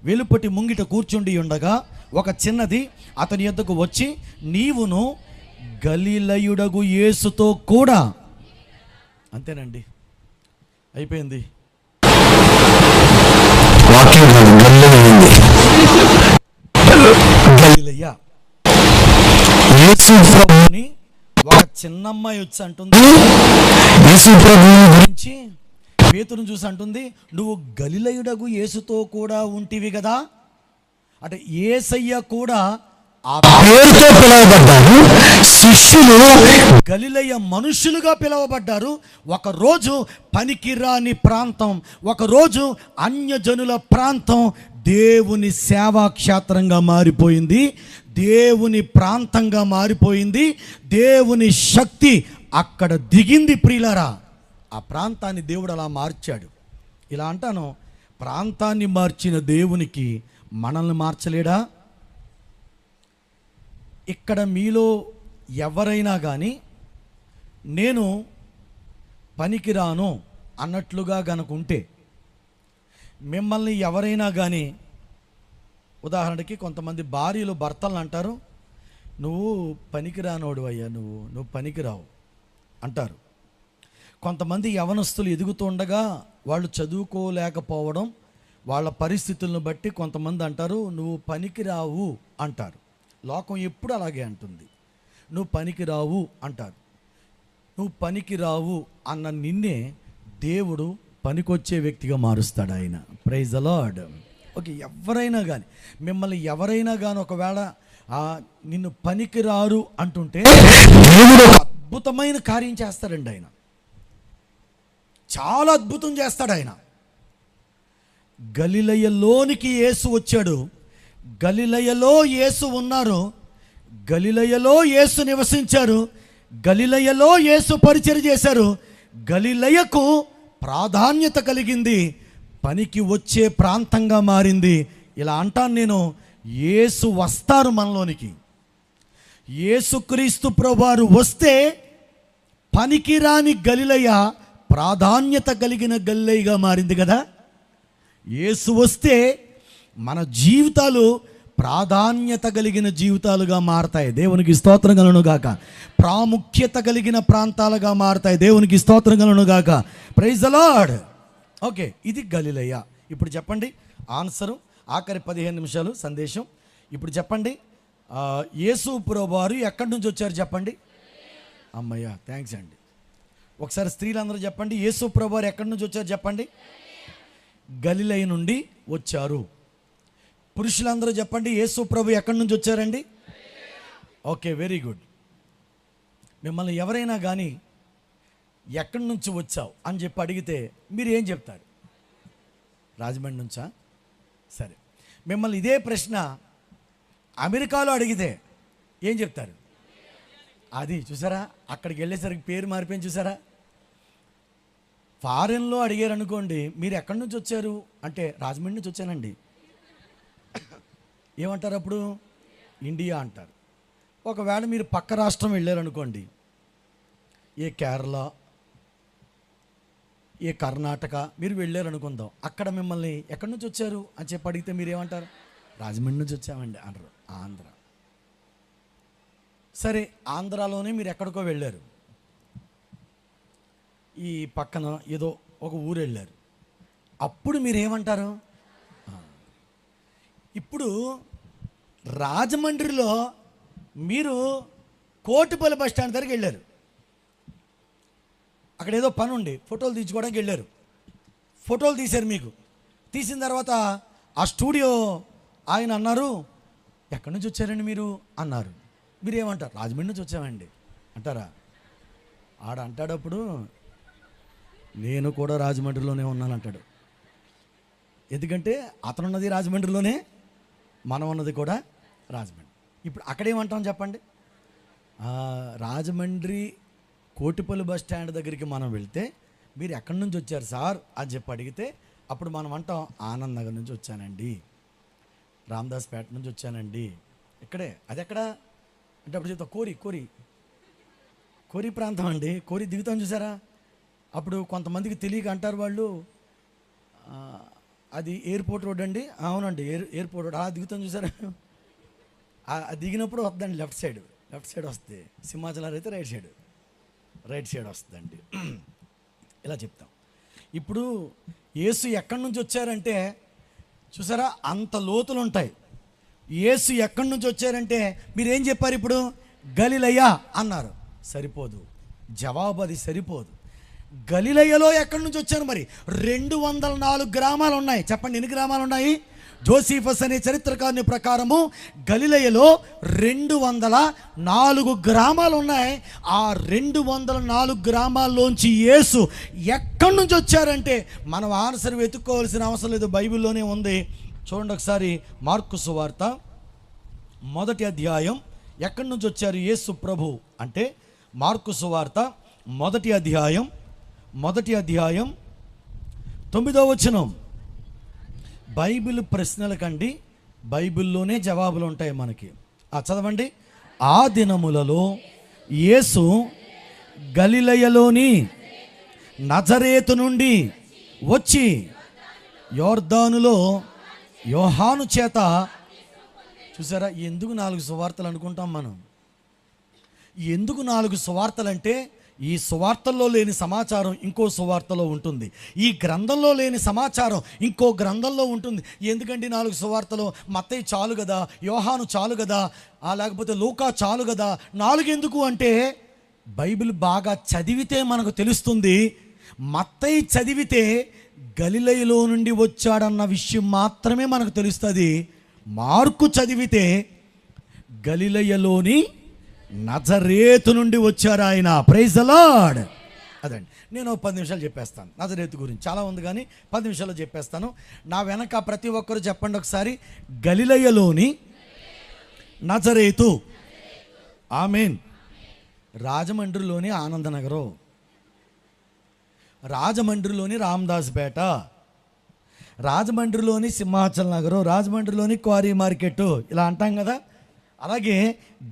[SPEAKER 1] వెలుపటి ముంగిట కూర్చుండి ఉండగా ఒక చిన్నది అతని యొద్దకు వచ్చి, నీవును గలిలయుడగు యేసుతో కూడా. అంతేనండి, అయిపోయింది.
[SPEAKER 2] వాక్యం కాదు, గలిలయ.
[SPEAKER 1] గలిలయ
[SPEAKER 2] యేసు ప్రభుని
[SPEAKER 1] ఒక చిన్నమ్మాయి వచ్చి అంటుంది,
[SPEAKER 2] యేసు ప్రభుని
[SPEAKER 1] గురించి పేతురుని చూసి అంటుంది, నువ్వు గలిలయుడగు యేసుతో కూడా ఉంటివి కదా. అంటే యేసయ్య కూడా ఆ
[SPEAKER 2] పేరుతో పిలువబడ్డారు. శిష్యులు
[SPEAKER 1] గలిలయ మనుషులుగా పిలువబడ్డారు. ఒకరోజు పనికిరాని ప్రాంతం, ఒకరోజు అన్యజనుల ప్రాంతం దేవుని సేవాక్షేత్రంగా మారిపోయింది, దేవుని ప్రాంతంగా మారిపోయింది, దేవుని శక్తి అక్కడ దిగింది. ప్రియులారా, ఆ ప్రాంతాన్ని దేవుడు అలా మార్చాడు. ఇలా అంటాను, ప్రాంతాన్ని మార్చిన దేవునికి మనల్ని మార్చలేడా? ఇక్కడ మీలో ఎవరైనా కానీ నేను పనికిరాను అన్నట్లుగా గనుకుంటే, మిమ్మల్ని ఎవరైనా కానీ, ఉదాహరణకి కొంతమంది భార్యలు భర్తలను అంటారు, నువ్వు పనికిరానోడు అయ్యా, నువ్వు పనికిరావు అంటారు. కొంతమంది యవనస్తులు ఎదుగుతుండగా వాళ్ళు చదువుకోలేకపోవడం, వాళ్ళ పరిస్థితులను బట్టి కొంతమంది అంటారు, నువ్వు పనికిరావు అంటారు. లోకం ఎప్పుడు అలాగే అంటుంది, నువ్వు పనికిరావు అంటారు. నువ్వు పనికిరావు అన్న నిన్నే దేవుడు పనికొచ్చే వ్యక్తిగా మారుస్తాడు ఆయన. Praise the lord. ఓకే, ఎవరైనా కానీ, మిమ్మల్ని ఎవరైనా కానీ ఒకవేళ నిన్ను పనికిరారు అంటుంటే దేవుడు అద్భుతమైన కార్యం చేస్తాడండి. ఆయన చాలా అద్భుతం చేస్తాడు. ఆయన గలిలయలోనికి యేసు వచ్చాడు, గలిలయలో యేసు ఉన్నారు, గలిలయలో యేసు నివసించారు, గలిలయలో యేసు పరిచర్య చేశారు. గలిలయకు ప్రాధాన్యత కలిగింది, పనికి వచ్చే ప్రాంతంగా మారింది. ఇలా అంటాను నేను, యేసు వస్తారు మనలోనికి. యేసుక్రీస్తు ప్రభువారు వస్తే పనికిరాని గలిలయ ప్రాధాన్యత కలిగిన గలిలయగా మారింది కదా. యేసు వస్తే మన జీవితాలు ప్రాధాన్యత కలిగిన జీవితాలుగా మారతాయి. దేవునికి స్తోత్రం కలుగును గాక. ప్రాముఖ్యత కలిగిన ప్రాంతాలుగా మారతాయి. దేవునికి స్తోత్రం కలుగును గాక. Praise the lord. ఓకే, ఇది గలిలయ. ఇప్పుడు చెప్పండి ఆన్సరు, ఆఖరి 15 నిమిషాలు సందేశం. ఇప్పుడు చెప్పండి, యేసు ప్రభువారు ఎక్కడి నుంచి వచ్చారు చెప్పండి. అమ్మయ్య, థ్యాంక్స్ అండి. ఒకసారి స్త్రీలందరూ చెప్పండి, యేసు ప్రభువారు ఎక్కడి నుంచి వచ్చారు చెప్పండి. గలిలయ నుండి వచ్చారు. పురుషులందరూ చెప్పండి, యేసు ప్రభు ఎక్కడి నుంచి వచ్చారండి. Okay, very good. మిమ్మల్ని ఎవరైనా కానీ ఎక్కడి నుంచి వచ్చావు అని చెప్పి అడిగితే మీరు ఏం చెప్తారు? రాజమండ్రి నుంచా? సరే, మిమ్మల్ని ఇదే ప్రశ్న అమెరికాలో అడిగితే ఏం చెప్తారు? అది చూసారా, అక్కడికి వెళ్ళేసరికి పేరు మారిపోయింది చూసారా. ఫారెన్లో అడిగారు అనుకోండి, మీరు ఎక్కడి నుంచి వచ్చారు అంటే రాజమండ్రి నుంచి వచ్చానండి. ఏమంటారు అప్పుడు? ఇండియా అంటారు. ఒకవేళ మీరు పక్క రాష్ట్రం వెళ్ళారనుకోండి, ఏ కేరళ, ఏ కర్ణాటక మీరు వెళ్ళారనుకుందాం, అక్కడ మిమ్మల్ని ఎక్కడి నుంచి వచ్చారు అని చెప్పి అడిగితే మీరు ఏమంటారు? రాజమండ్రి నుంచి వచ్చామండి అంటారు. ఆంధ్ర. సరే, ఆంధ్రాలోనే మీరు ఎక్కడికో వెళ్ళారు, ఈ పక్కన ఏదో ఒక ఊరు వెళ్ళారు, అప్పుడు మీరేమంటారు? ఇప్పుడు రాజమండ్రిలో మీరు కోటిపల్లి బస్ స్టాండ్ దగ్గరికి వెళ్ళారు. అక్కడ ఏదో పని ఉండి ఫోటోలు తీసుకోవడానికి వెళ్ళారు. ఫోటోలు తీశారు. మీకు తీసిన తర్వాత ఆ స్టూడియో ఆయన అన్నారు, ఎక్కడి నుంచి వచ్చారండి మీరు అన్నారు. మీరు ఏమంటారు? రాజమండ్రి నుంచి వచ్చామండి అంటారా? ఆడ అంటాడప్పుడు నేను కూడా రాజమండ్రిలోనే ఉన్నాను అంటాడు. ఎందుకంటే అతనున్నది రాజమండ్రిలోనే, మనం ఉన్నది కూడా రాజమండ్రి. ఇప్పుడు అక్కడేమంటాం చెప్పండి? రాజమండ్రి కోటిపల్లి బస్ స్టాండ్ దగ్గరికి మనం వెళ్తే మీరు ఎక్కడి నుంచి వచ్చారు సార్ అని చెప్పి అడిగితే అప్పుడు మనం అంటాం ఆనంద్ నగర్ నుంచి వచ్చానండి, రామదాస్ పేట నుంచి వచ్చానండి. ఇక్కడే అది ఎక్కడ అంటే అప్పుడు చెప్తా కోరి ప్రాంతం అండి. కోరి దిగుతాం చూసారా? అప్పుడు కొంతమందికి తెలియక అంటారు వాళ్ళు, అది ఎయిర్పోర్ట్ రోడ్ అండి. అవునండి, ఎయిర్పోర్ట్ రోడ్. దిగుతాం చూసారా? దిగినప్పుడు వస్తుందండి లెఫ్ట్ సైడ్ వస్తే, సింహాచలం అయితే రైట్ సైడ్ వస్తుందండి. ఇలా చెప్తాం. ఇప్పుడు యేసు ఎక్కడి నుంచి వచ్చారంటే చూసారా, అంత లోతులు ఉంటాయి. యేసు ఎక్కడి నుంచి వచ్చారంటే మీరేం చెప్పారు? ఇప్పుడు గలిలయ అన్నారు. సరిపోదు, జవాబు అది సరిపోదు. గలిలయలో ఎక్కడి నుంచి వచ్చారు? మరి 204 గ్రామాలు ఉన్నాయి. చెప్పండి, ఎన్ని గ్రామాలు ఉన్నాయి? జోసిఫస్ అనే చరిత్రకారుని ప్రకారము గలిలయలో 204 గ్రామాలు ఉన్నాయి. ఆ 204 గ్రామాల్లోంచి యేసు ఎక్కడి నుంచి వచ్చారంటే మనం ఆన్సర్ వెతుక్కోవాల్సిన అవసరం లేదు, బైబిల్లోనే ఉంది. చూడండి ఒకసారి, మార్కు సువార్త 1వ అధ్యాయం. ఎక్కడి నుంచి వచ్చారు యేసు ప్రభు అంటే మార్కు సువార్త 1వ అధ్యాయం 9వ వచనం. బైబిల్ ప్రశ్నలకండి బైబిల్లోనే జవాబులు ఉంటాయి మనకి. చదవండి. ఆ దినములలో యేసు గలిలయలోని నజరేతు నుండి వచ్చి యోర్దానులో యోహాను చేత, చూసారా ఎందుకు 4 సువార్తలు అనుకుంటాం మనం? ఎందుకు 4 సువార్తలు అంటే ఈ సువార్తల్లో లేని సమాచారం ఇంకో సువార్తలో ఉంటుంది, ఈ గ్రంథంలో లేని సమాచారం ఇంకో గ్రంథంలో ఉంటుంది. ఎందుకంటే 4 సువార్తలు? మత్తయి చాలు కదా, యోహాను చాలు కదా, లేకపోతే లూకా చాలు కదా. 4 ఎందుకు అంటే బైబిల్ బాగా చదివితే మనకు తెలుస్తుంది. మత్తయి చదివితే గలిలయలో నుండి వచ్చాడన్న విషయం మాత్రమే మనకు తెలుస్తుంది. మార్కు చదివితే గలిలయలోని నజరేతు నుండి వచ్చారు ఆయన. Praise the lord. అదండి, నేను 10 నిమిషాలు చెప్పేస్తాను నజరేతు గురించి. చాలా ఉంది కానీ 10 నిమిషాల్లో చెప్పేస్తాను. నా వెనక ప్రతి ఒక్కరు చెప్పండి ఒకసారి, గలిలయలోని నజరేతు. ఆమేన్. రాజమండ్రిలోని ఆనందనగరు, రాజమండ్రిలోని రామదాస్ పేట, రాజమండ్రిలోని సింహాచల్ నగరు, రాజమండ్రిలోని క్వారీ మార్కెట్, ఇలా అంటాం కదా. అలాగే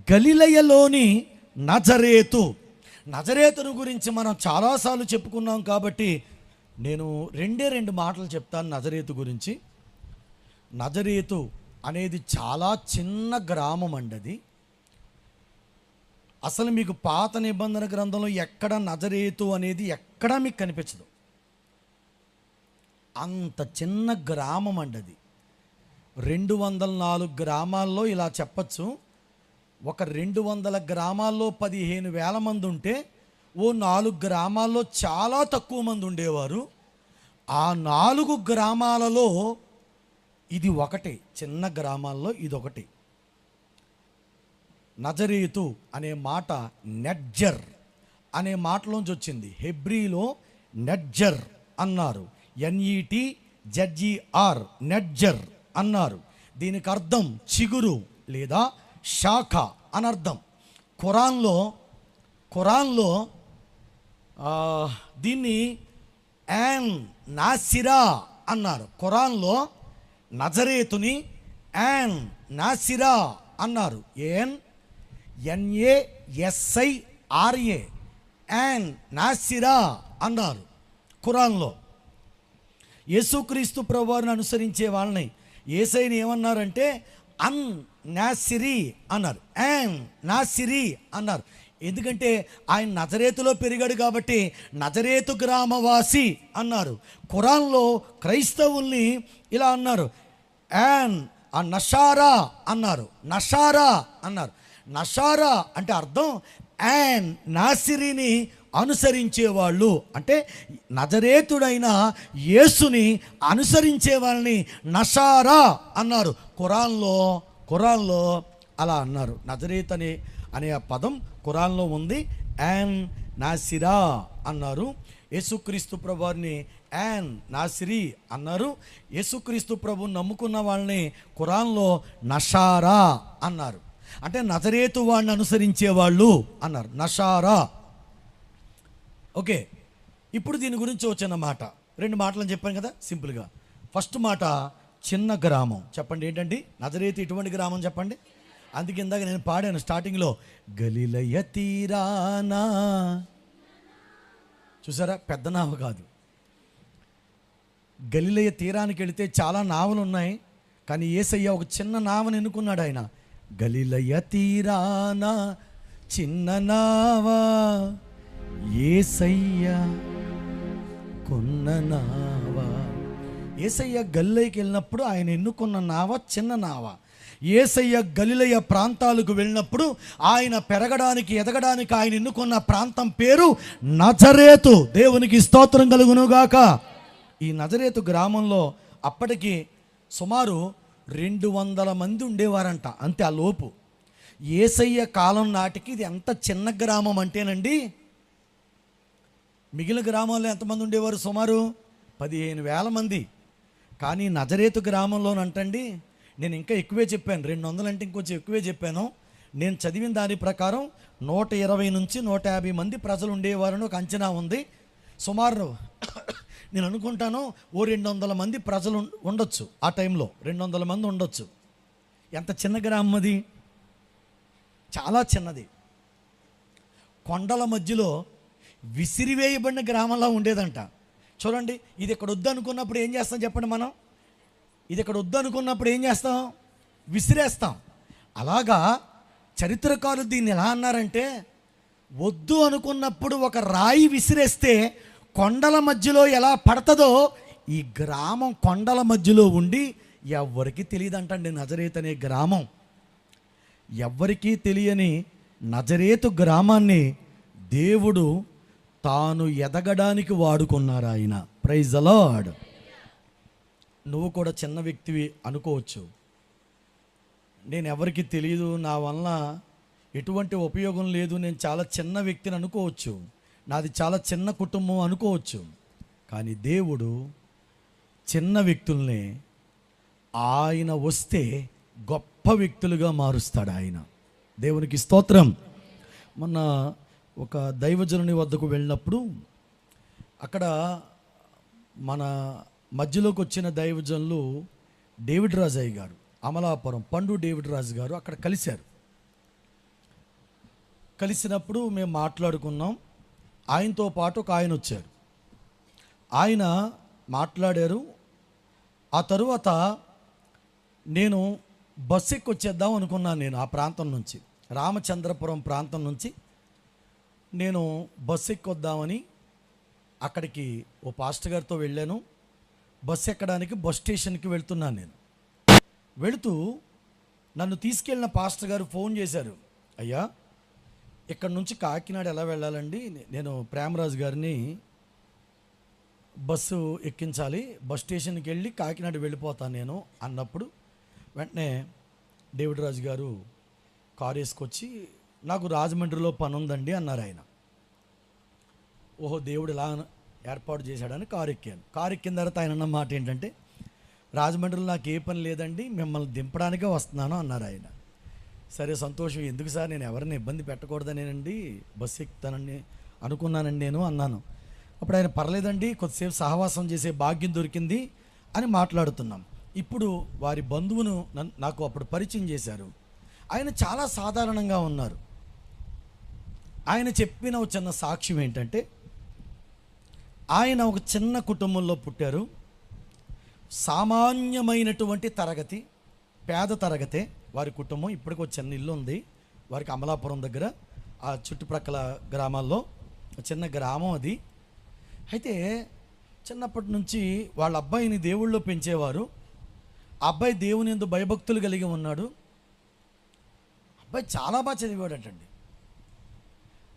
[SPEAKER 1] గలిలయలోని నజరేతు. నజరేతును గురించి మనం చాలాసార్లు చెప్పుకున్నాం కాబట్టి నేను 2 మాటలు చెప్తాను నజరేతు గురించి. నజరేతు అనేది చాలా చిన్న గ్రామం అండి. అది అసలు మీకు పాత నిబంధన గ్రంథంలో ఎక్కడ నజరేతు అనేది ఎక్కడా మీకు కనిపించదు. అంత చిన్న గ్రామం అండి అది. 204 గ్రామాల్లో ఇలా చెప్పచ్చు, ఒక 200 గ్రామాల్లో 15,000 మంది ఉంటే ఓ 4 గ్రామాల్లో చాలా తక్కువ మంది ఉండేవారు. ఆ 4 గ్రామాలలో ఇది ఒకటి, చిన్న గ్రామాల్లో ఇదొకటి. నజరేతు అనే మాట నెడ్జర్ అనే మాటలోంచి వచ్చింది. హెబ్రీలో నెడ్జర్ అన్నారు, NETZER, నెడ్జర్ అన్నారు. దీనికి అర్థం చిగురు లేదా శాఖ అనర్థం. ఖురాన్లో దీన్ని యాన్ నాసిరా అన్నారు. ఖురాన్లో నజరేతుని యాన్ నాసిరా అన్నారు. NASIRA, యాన్ నాసిరా అన్నారు ఖురాన్లో. యేసుక్రీస్తు ప్రభువారిని అనుసరించే వాళ్ళని యేసయ్యని ఏమన్నారంటే అన్ నాసిరి అన్నారు, యాన్ నాసిరి అన్నారు. ఎందుకంటే ఆయన నజరేతులో పెరిగాడు కాబట్టి నజరేతు గ్రామవాసి అన్నారు. ఖురాన్లో క్రైస్తవుల్ని ఇలా అన్నారు, యాన్ ఆ నషారా అన్నారు, నషారా అన్నారు. నషారా అంటే అర్థం యాన్ నాసిరిని అనుసరించేవాళ్ళు, అంటే నజరేతుడైన యేసుని అనుసరించే వాళ్ళని నషారా అన్నారు. ఖురాన్లో అలా అన్నారు. నజరేత్ అనే ఆ పదం ఖురాన్లో ఉంది. యాన్ నాసిరా అన్నారు. యేసుక్రీస్తు ప్రభుని యాన్ నాసిరి అన్నారు. యేసుక్రీస్తు ప్రభు నమ్ముకున్న వాళ్ళని ఖురాన్లో నషారా అన్నారు. అంటే నజరేతు వాడిని అనుసరించే వాళ్ళు అన్నారు, నషారా. ఓకే, ఇప్పుడు దీని గురించి వచ్చిన మాట, 2 మాటలని చెప్పాను కదా సింపుల్గా. ఫస్ట్ మాట చిన్న గ్రామం. చెప్పండి ఏంటండి నజరేతు ఎటువంటి గ్రామం చెప్పండి. అందుకే ఇందాక నేను పాడాను స్టార్టింగ్లో, గలిలయ తీరానా. చూసారా, పెద్ద నావ కాదు. గలిలయ తీరానికి వెళితే చాలా నావలు ఉన్నాయి, కానీ యేసయ్య ఒక చిన్న నావను ఎన్నుకున్నాడు. ఆయన గలిలయ తీరానా చిన్న నావా యేసయ్య కొన్న నావా. యేసయ్య గలిలయకి వెళ్ళినప్పుడు ఆయన ఎన్నుకున్న నావ చిన్న నావ. యేసయ్య గలిలయ ప్రాంతాలకు వెళ్ళినప్పుడు ఆయన పెరగడానికి ఎదగడానికి ఆయన ఎన్నుకున్న ప్రాంతం పేరు నజరేతు. దేవునికి స్తోత్రం కలుగునుగాక. ఈ నజరేతు గ్రామంలో అప్పటికి సుమారు 200 మంది ఉండేవారంట, అంతే. ఆ లోపు యేసయ్య కాలం నాటికి ఇది ఎంత చిన్న గ్రామం అంటేనండి, మిగిలిన గ్రామాల్లో ఎంతమంది ఉండేవారు? సుమారు 15,000 మంది. కానీ నజరేతు గ్రామంలోనంటండి, నేను ఇంకా ఎక్కువే చెప్పాను, 200 అంటే ఇంకొంచెం ఎక్కువే చెప్పాను. నేను చదివిన దాని ప్రకారం 120 నుంచి 150 మంది ప్రజలు ఉండేవారని ఒక అంచనా ఉంది. సుమారు నేను అనుకుంటాను 200 మంది ప్రజలు ఉండొచ్చు. ఆ టైంలో 200 మంది ఉండొచ్చు. ఎంత చిన్న గ్రామం అది, చాలా చిన్నది. కొండల మధ్యలో విసిరివేయబడిన గ్రామంలో ఉండేదంట. చూడండి, ఇది ఇక్కడ వద్దు అనుకున్నప్పుడు ఏం చేస్తాం చెప్పండి మనం? ఇది ఇక్కడ వద్దు అనుకున్నప్పుడు ఏం చేస్తాం? విసిరేస్తాం. అలాగా చరిత్రకారులు దీన్ని ఎలా అన్నారంటే, వద్దు అనుకున్నప్పుడు ఒక రాయి విసిరేస్తే కొండల మధ్యలో ఎలా పడుతుందో ఈ గ్రామం కొండల మధ్యలో ఉండి ఎవ్వరికీ తెలియదంటండి. నజరేతు అనే గ్రామం, ఎవ్వరికీ తెలియని నజరేతు గ్రామాన్ని దేవుడు తాను ఎదగడానికి వాడుకున్నారు ఆయన. Praise the lord. నువ్వు కూడా చిన్న వ్యక్తివి అనుకోవచ్చు. నేను ఎవరికి తెలియదు, నా వల్ల ఎటువంటి ఉపయోగం లేదు, నేను చాలా చిన్న వ్యక్తిని అనుకోవచ్చు, నాది చాలా చిన్న కుటుంబం అనుకోవచ్చు. కానీ దేవుడు చిన్న వ్యక్తుల్ని ఆయన వస్తే గొప్ప వ్యక్తులుగా మారుస్తాడు ఆయన. దేవునికి స్తోత్రం. మొన్న ఒక దైవజనుని వద్దకు వెళ్ళినప్పుడు అక్కడ మన మధ్యలోకి వచ్చిన దైవజనులు డేవిడ్ రాజయ్య గారు, అమలాపురం పండు డేవిడ్ రాజు గారు అక్కడ కలిశారు. కలిసినప్పుడు మేము మాట్లాడుకున్నాం. ఆయనతో పాటు ఒక ఆయన వచ్చారు. ఆయన మాట్లాడారు. ఆ తరువాత నేను బస్సు ఎక్కి వచ్చేద్దాం అనుకున్నాను. నేను ఆ ప్రాంతం నుంచి, రామచంద్రపురం ప్రాంతం నుంచి నేను బస్సు ఎక్కొద్దామని అక్కడికి ఓ పాస్టర్ గారితో వెళ్ళాను. బస్సు ఎక్కడానికి బస్ స్టేషన్కి వెళ్తున్నాను. నేను వెళుతూ నన్ను తీసుకెళ్ళిన పాస్టర్ గారు ఫోన్ చేశారు, అయ్యా ఇక్కడ నుంచి కాకినాడ ఎలా వెళ్ళాలండి, నేను ప్రేమరాజు గారిని బస్సు ఎక్కించాలి, బస్ స్టేషన్కి వెళ్ళి కాకినాడ వెళ్ళిపోతాను నేను అన్నప్పుడు వెంటనే డేవిడ్ రాజు గారు కారు వేసుకొచ్చి, నాకు రాజమండ్రిలో పని ఉందండి అన్నారు ఆయన. ఓహో, దేవుడు ఇలా ఏర్పాటు చేశాడని కారు ఎక్కాను. కారు ఎక్కిన తర్వాత ఆయన అన్న మాట ఏంటంటే, రాజమండ్రిలో నాకు ఏ పని లేదండి, మిమ్మల్ని దింపడానికే వస్తున్నాను అన్నారు ఆయన. సరే సంతోషం, ఎందుకు సార్, నేను ఎవరిని ఇబ్బంది పెట్టకూడదనేనండి బస్సు ఎక్కుతానని అనుకున్నానండి నేను అన్నాను. అప్పుడు ఆయన పర్లేదండి, కొద్దిసేపు సహవాసం చేసే భాగ్యం దొరికింది అని మాట్లాడుతున్నాం. ఇప్పుడు వారి బంధువును నాకు అప్పుడు పరిచయం చేశారు. ఆయన చాలా సాధారణంగా ఉన్నారు. ఆయన చెప్పిన ఒక చిన్న సాక్ష్యం ఏంటంటే, ఆయన ఒక చిన్న కుటుంబంలో పుట్టారు. సామాన్యమైనటువంటి తరగతి, పేద తరగతే వారి కుటుంబం. ఇప్పటికి ఒక చిన్న ఇల్లు ఉంది వారికి అమలాపురం దగ్గర. ఆ చుట్టుప్రక్కల గ్రామాల్లో చిన్న గ్రామం అది. అయితే చిన్నప్పటి నుంచి వాళ్ళ అబ్బాయిని దేవుళ్ళో పెంచేవారు. ఆ అబ్బాయి దేవుని యందు భయభక్తులు కలిగి ఉన్నాడు. అబ్బాయి చాలా బాగా చదివాడటండి.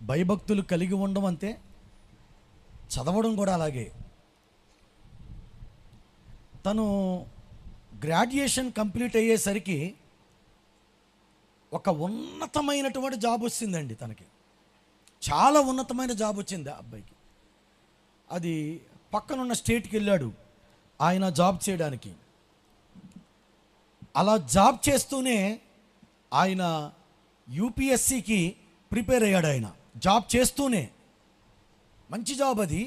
[SPEAKER 1] భయభక్తులు కలిగి ఉండడం అంతే, చదవడం కూడా అలాగే. తను గ్రాడ్యుయేషన్ కంప్లీట్ అయ్యేసరికి ఒక ఉన్నతమైనటువంటి జాబ్ వచ్చిందండి తనకి. చాలా ఉన్నతమైన జాబ్ వచ్చింది ఆ అబ్బాయికి. అది పక్కనున్న స్టేట్కి వెళ్ళాడు ఆయన జాబ్ చేయడానికి. అలా జాబ్ చేస్తూనే ఆయన యూపీఎస్సికి ప్రిపేర్ అయ్యాడు. ఆయన జాబ్ చేస్తూనే, మంచి జాబ్ అది.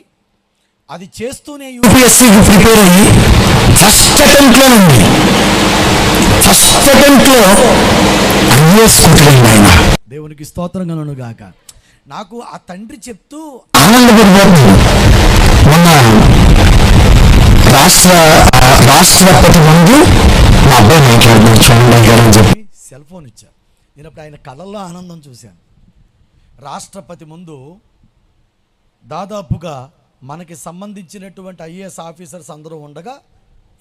[SPEAKER 1] అది చేస్తూనే
[SPEAKER 2] యూపీఎస్సీకి ప్రిపేర్ అయ్యి ఫస్ట్ అటెంప్ట్లో ఐఏఎస్ కొట్టాడు ఆయన.
[SPEAKER 1] దేవునికి స్తోత్రం కలుగును గాక. నాకు ఆ తండ్రి చెప్తూ
[SPEAKER 2] ఆనందపడిపోతున్నాడు. మొన్న రాష్ట్రపతి ముందు మా అబ్బాయి మాట్లాడుతున్నాడు, చూడండి అని చెప్పి
[SPEAKER 1] సెల్ ఫోన్ ఇచ్చారు. నేను అప్పుడు ఆయన కళ్ళల్లో ఆనందం చూశాను. రాష్ట్రపతి ముందు దాదాపుగా మనకి సంబంధించినటువంటి ఐఏఎస్ ఆఫీసర్స్ అందరూ ఉండగా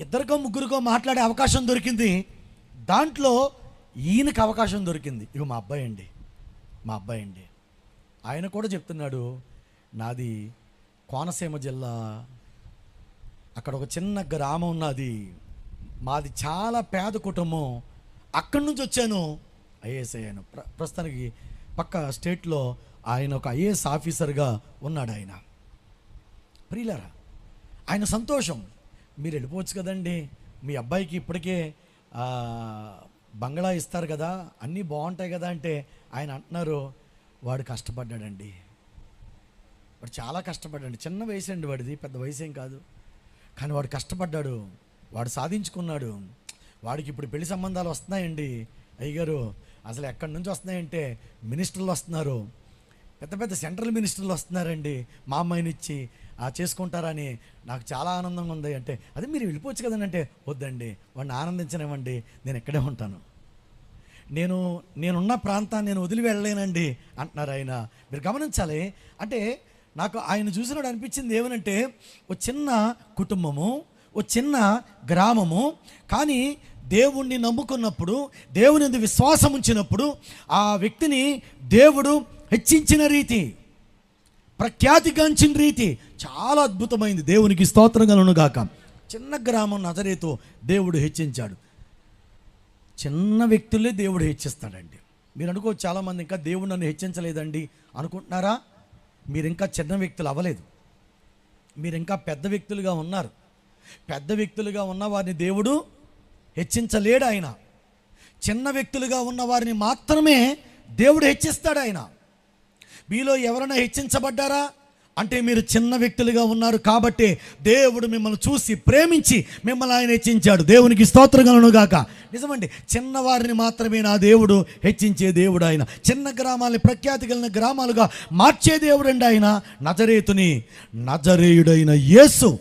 [SPEAKER 1] ఇద్దరికో ముగ్గురికో మాట్లాడే అవకాశం దొరికింది. దాంట్లో ఈయనకి అవకాశం దొరికింది. ఇక మా అబ్బాయి అండి. ఆయన కూడా చెప్తున్నాడు, నాది కోనసీమ జిల్లా, అక్కడ ఒక చిన్న గ్రామం ఉన్నది, మాది చాలా పేద కుటుంబం, అక్కడి నుంచి వచ్చాను, ఐఏఎస్ అయ్యాను. ప్రస్తుతానికి పక్క స్టేట్లో ఆయన ఒక ఐఏఎస్ ఆఫీసర్గా ఉన్నాడు ఆయన. ప్రియులారా, ఆయన సంతోషం. మీరు వెళ్ళిపోవచ్చు కదండి, మీ అబ్బాయికి ఇప్పటికే బంగ్లా ఇస్తారు కదా, అన్నీ బాగుంటాయి కదా అంటే ఆయన అంటున్నారు, వాడు కష్టపడ్డాడండి, వాడు చాలా కష్టపడ్డాడు. చిన్న వయసు అండి వాడిది, పెద్ద వయసు ఏం కాదు, కానీ వాడు కష్టపడ్డాడు, వాడు సాధించుకున్నాడు. వాడికి ఇప్పుడు పెళ్లి సంబంధాలు వస్తున్నాయండి అయ్యగారు. అసలు ఎక్కడి నుంచి వస్తున్నాయంటే మినిస్టర్లు వస్తున్నారు, పెద్ద పెద్ద సెంట్రల్ మినిస్టర్లు వస్తున్నారండి, మా అమ్మాయినిచ్చి చేసుకుంటారని. నాకు చాలా ఆనందంగా ఉంది అంటే, అదే మీరు వెళ్ళిపోవచ్చు కదండి అంటే, వద్దండి, వాడిని ఆనందించనివ్వండి, నేను ఇక్కడే ఉంటాను, నేనున్న ప్రాంతాన్ని నేను వదిలి వెళ్ళలేనండి అంటున్నారు ఆయన. మీరు గమనించాలి. అంటే నాకు ఆయన చూసినప్పుడు అనిపించింది ఏమనంటే, ఓ చిన్న కుటుంబము, ఓ చిన్న గ్రామము, కానీ దేవుణ్ణి నమ్ముకున్నప్పుడు, దేవుని యందు విశ్వాసం ఉంచినప్పుడు ఆ వ్యక్తిని దేవుడు హెచ్చించిన రీతి, ప్రఖ్యాతిగాంచిన రీతి చాలా అద్భుతమైంది. దేవునికి స్తోత్రం కలుగును గాక. చిన్న గ్రామం నజరేతు దేవుడు హెచ్చించాడు. చిన్న వ్యక్తులే దేవుడు హెచ్చిస్తాడండి. మీరు అనుకోవచ్చు చాలామంది, ఇంకా దేవుడు నన్ను హెచ్చించలేదండి అనుకుంటున్నారా? మీరు ఇంకా చిన్న వ్యక్తులు అవ్వలేదు, మీరు ఇంకా పెద్ద వ్యక్తులుగా ఉన్నారు. పెద్ద వ్యక్తులుగా ఉన్న వారిని దేవుడు హెచ్చించలేడు ఆయన. చిన్న వ్యక్తులుగా ఉన్న వారిని మాత్రమే దేవుడు హెచ్చిస్తాడు ఆయన. మీలో ఎవరైనా హెచ్చించబడ్డారా అంటే మీరు చిన్న వ్యక్తులుగా ఉన్నారు కాబట్టి దేవుడు మిమ్మల్ని చూసి ప్రేమించి మిమ్మల్ని ఆయన హెచ్చించాడు. దేవునికి స్తోత్రం కలుగును గాక. నిజమండి, చిన్నవారిని మాత్రమే నా దేవుడు హెచ్చించే దేవుడు ఆయన. చిన్న గ్రామాలని ప్రఖ్యాతి కలిగిన గ్రామాలుగా మార్చే దేవుడు అండి ఆయన. నజరేతుని నజరేయుడైన యేసు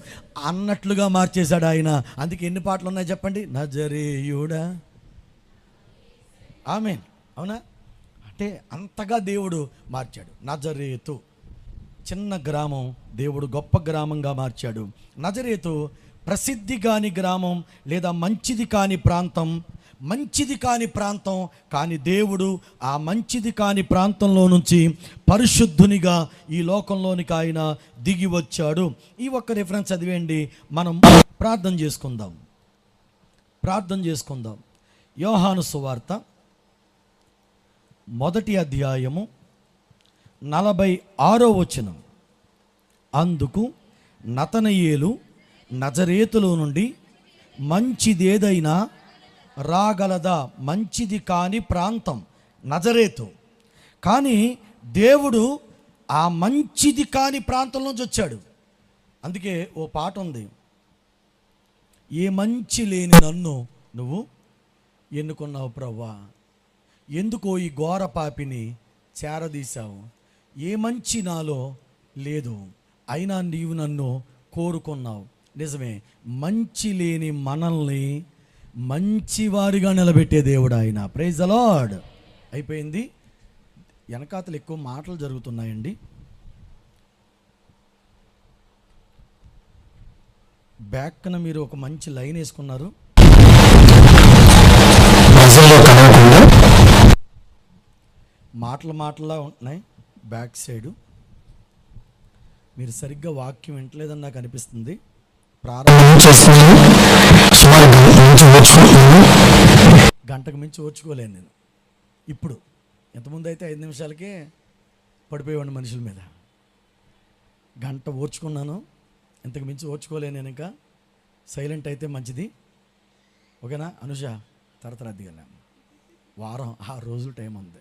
[SPEAKER 1] అన్నట్లుగా మార్చేశాడు ఆయన. అందుకే ఎన్ని పాటలు ఉన్నాయి చెప్పండి? నజరేయుడా, ఆమేన్. అవునా? అంటే అంతగా దేవుడు మార్చాడు. నజరేతు చిన్న గ్రామం దేవుడు గొప్ప గ్రామంగా మార్చాడు. నజరేతు ప్రసిద్ధి కాని గ్రామం లేదా మంచిది కాని ప్రాంతం, కానీ దేవుడు ఆ మంచిది కాని ప్రాంతంలో నుంచి పరిశుద్ధునిగా ఈ లోకంలోనికి ఆయన దిగి వచ్చాడు. ఈ ఒక్క రిఫరెన్స్ చదివేయండి, మనం ప్రార్థన చేసుకుందాం. యోహాను సువార్త 1వ అధ్యాయము 46వ వచనం. అందుకు నతనయేలు, నజరేతులో నుండి మంచిదేదైనా రాగలదా? మంచిది కాని ప్రాంతం నజరేతు, కానీ దేవుడు ఆ మంచిది కాని ప్రాంతం నుంచి వచ్చాడు. అందుకే ఓ పాట ఉంది, ఏ మంచి లేని నన్ను నువ్వు ఎన్నుకున్నావు ప్రభువా, ఎందుకో ఈ ఘోర పాపిని చేరదీశావు, ఏ మంచి నాలో లేదు, అయినా నీవు నన్ను కోరుకున్నావు. నిజమే, మంచి లేని మనల్ని మంచివారిగా నిలబెట్టే దేవుడు ఆయన. Praise the lord. అయిపోయింది. వెనకాతలు ఎక్కువ మాటలు జరుగుతున్నాయండి. బ్యాక్న మీరు ఒక మంచి లైన్ వేసుకున్నారు, మాటలా ఉంటున్నాయి బ్యాక్ సైడు. మీరు సరిగ్గా వాక్యం వింటలేదని నాకు అనిపిస్తుంది. గంటకు మించి ఓర్చుకోలేను నేను. ఇప్పుడు ఎంతమంది అయితే 5 నిమిషాలకే పడిపోయేవాడిని మనుషుల మీద. గంట ఓర్చుకున్నాను, ఇంతకు మించి ఓర్చుకోలేను నేను. ఇంకా సైలెంట్ అయితే మంచిది. ఓకేనా అనుష? తరతరద్దిగా వారం 6 రోజులు టైం ఉంది.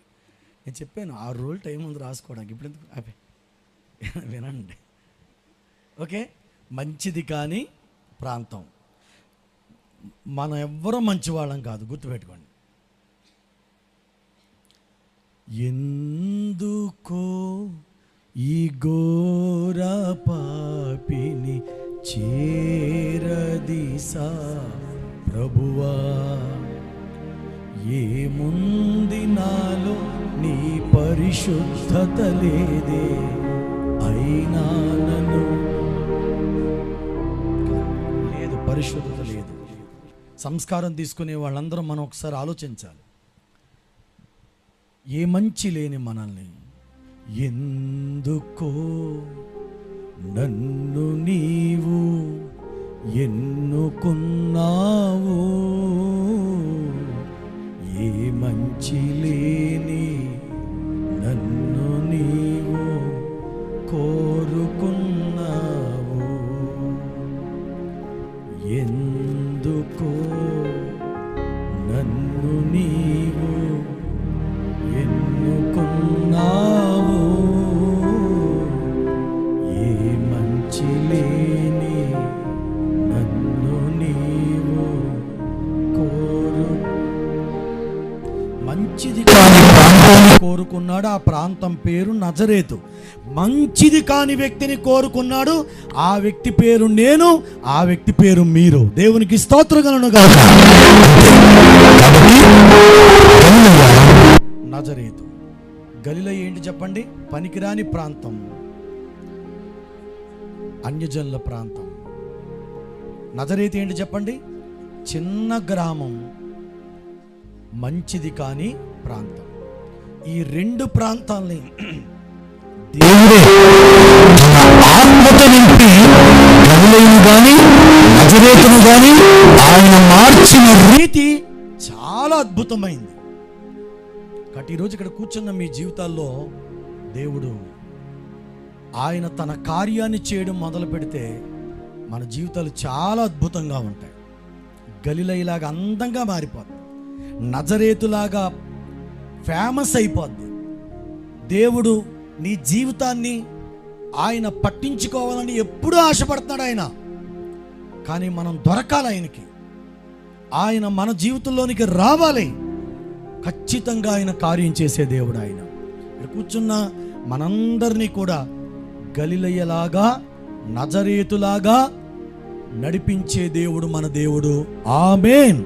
[SPEAKER 1] నేను చెప్పాను 6 రోజులు టైం ఉంది రాసుకోవడానికి. ఇప్పుడు ఎందుకు అవి వినండి. ఓకే, మంచిది కానీ ప్రాంతం. మనం ఎవ్వరూ మంచివాళ్ళం కాదు, గుర్తుపెట్టుకోండి. ఎందుకో ఈ ఘోర పాపిని చేరదీసా ప్రభువా, ఏముంది నాలో నీ పరిశుద్ధత లేదే, అయినా నన్ను లేదు, పరిశుద్ధత లేదు. సంస్కారం తీసుకునే వాళ్ళందరూ మనం ఒకసారి ఆలోచించాలి. ఏ మంచి లేని మనల్ని ఎందుకో నన్ను నీవు ఎన్నుకున్నావు, ఏ మంచి లేని నన్ను నీవు కోరుకున్నావు, ఎందుకో నన్ను నీవు ఎన్నుకున్నావు, ఏ మంచి లేని నన్ను నీవు మంచిది కాని ప్రాంతాన్ని కోరుకున్నాడు. ఆ ప్రాంతం పేరు నజరేతు. మంచిది కాని వ్యక్తిని కోరుకున్నాడు. ఆ వ్యక్తి పేరు నేను, ఆ వ్యక్తి పేరు మీరు. దేవునికి స్తోత్రములను గాక. నజరేతు గలిలయ ఏంటి చెప్పండి? పనికిరాని ప్రాంతం, అన్యజనుల ప్రాంతం. నజరేతు ఏంటి చెప్పండి? చిన్న గ్రామం, మంచిది కాని ప్రాంతం. ఈ 2 ప్రాంతాలని
[SPEAKER 2] దేవుడే ఆత్మతో నింపి గలిలయను గాని నజరేతును గాని ఆయన మార్చిన
[SPEAKER 1] రీతి చాలా అద్భుతమైంది. కాబట్టి ఈరోజు ఇక్కడ కూర్చున్న మీ జీవితాల్లో దేవుడు ఆయన తన కార్యాన్ని చేయడం మొదలు పెడితే మన జీవితాలు చాలా అద్భుతంగా ఉంటాయి. గలిలయలాగా అందంగా మారిపోద్ది, నజరేతులాగా ఫేమస్ అయిపోద్ది. దేవుడు నీ జీవితాన్ని ఆయన పట్టించుకోవాలని ఎప్పుడూ ఆశపడుతున్నాడు ఆయన. కానీ మనం దొరకాలి ఆయనకి, ఆయన మన జీవితంలోనికి రావాలి. ఖచ్చితంగా ఆయన కార్యం చేసే దేవుడు ఆయన. ఇక్కడ కూర్చున్న మనందరినీ కూడా గలిలయలాగా నజరేతులాగా నడిపించే దేవుడు మన దేవుడు. ఆమేన్.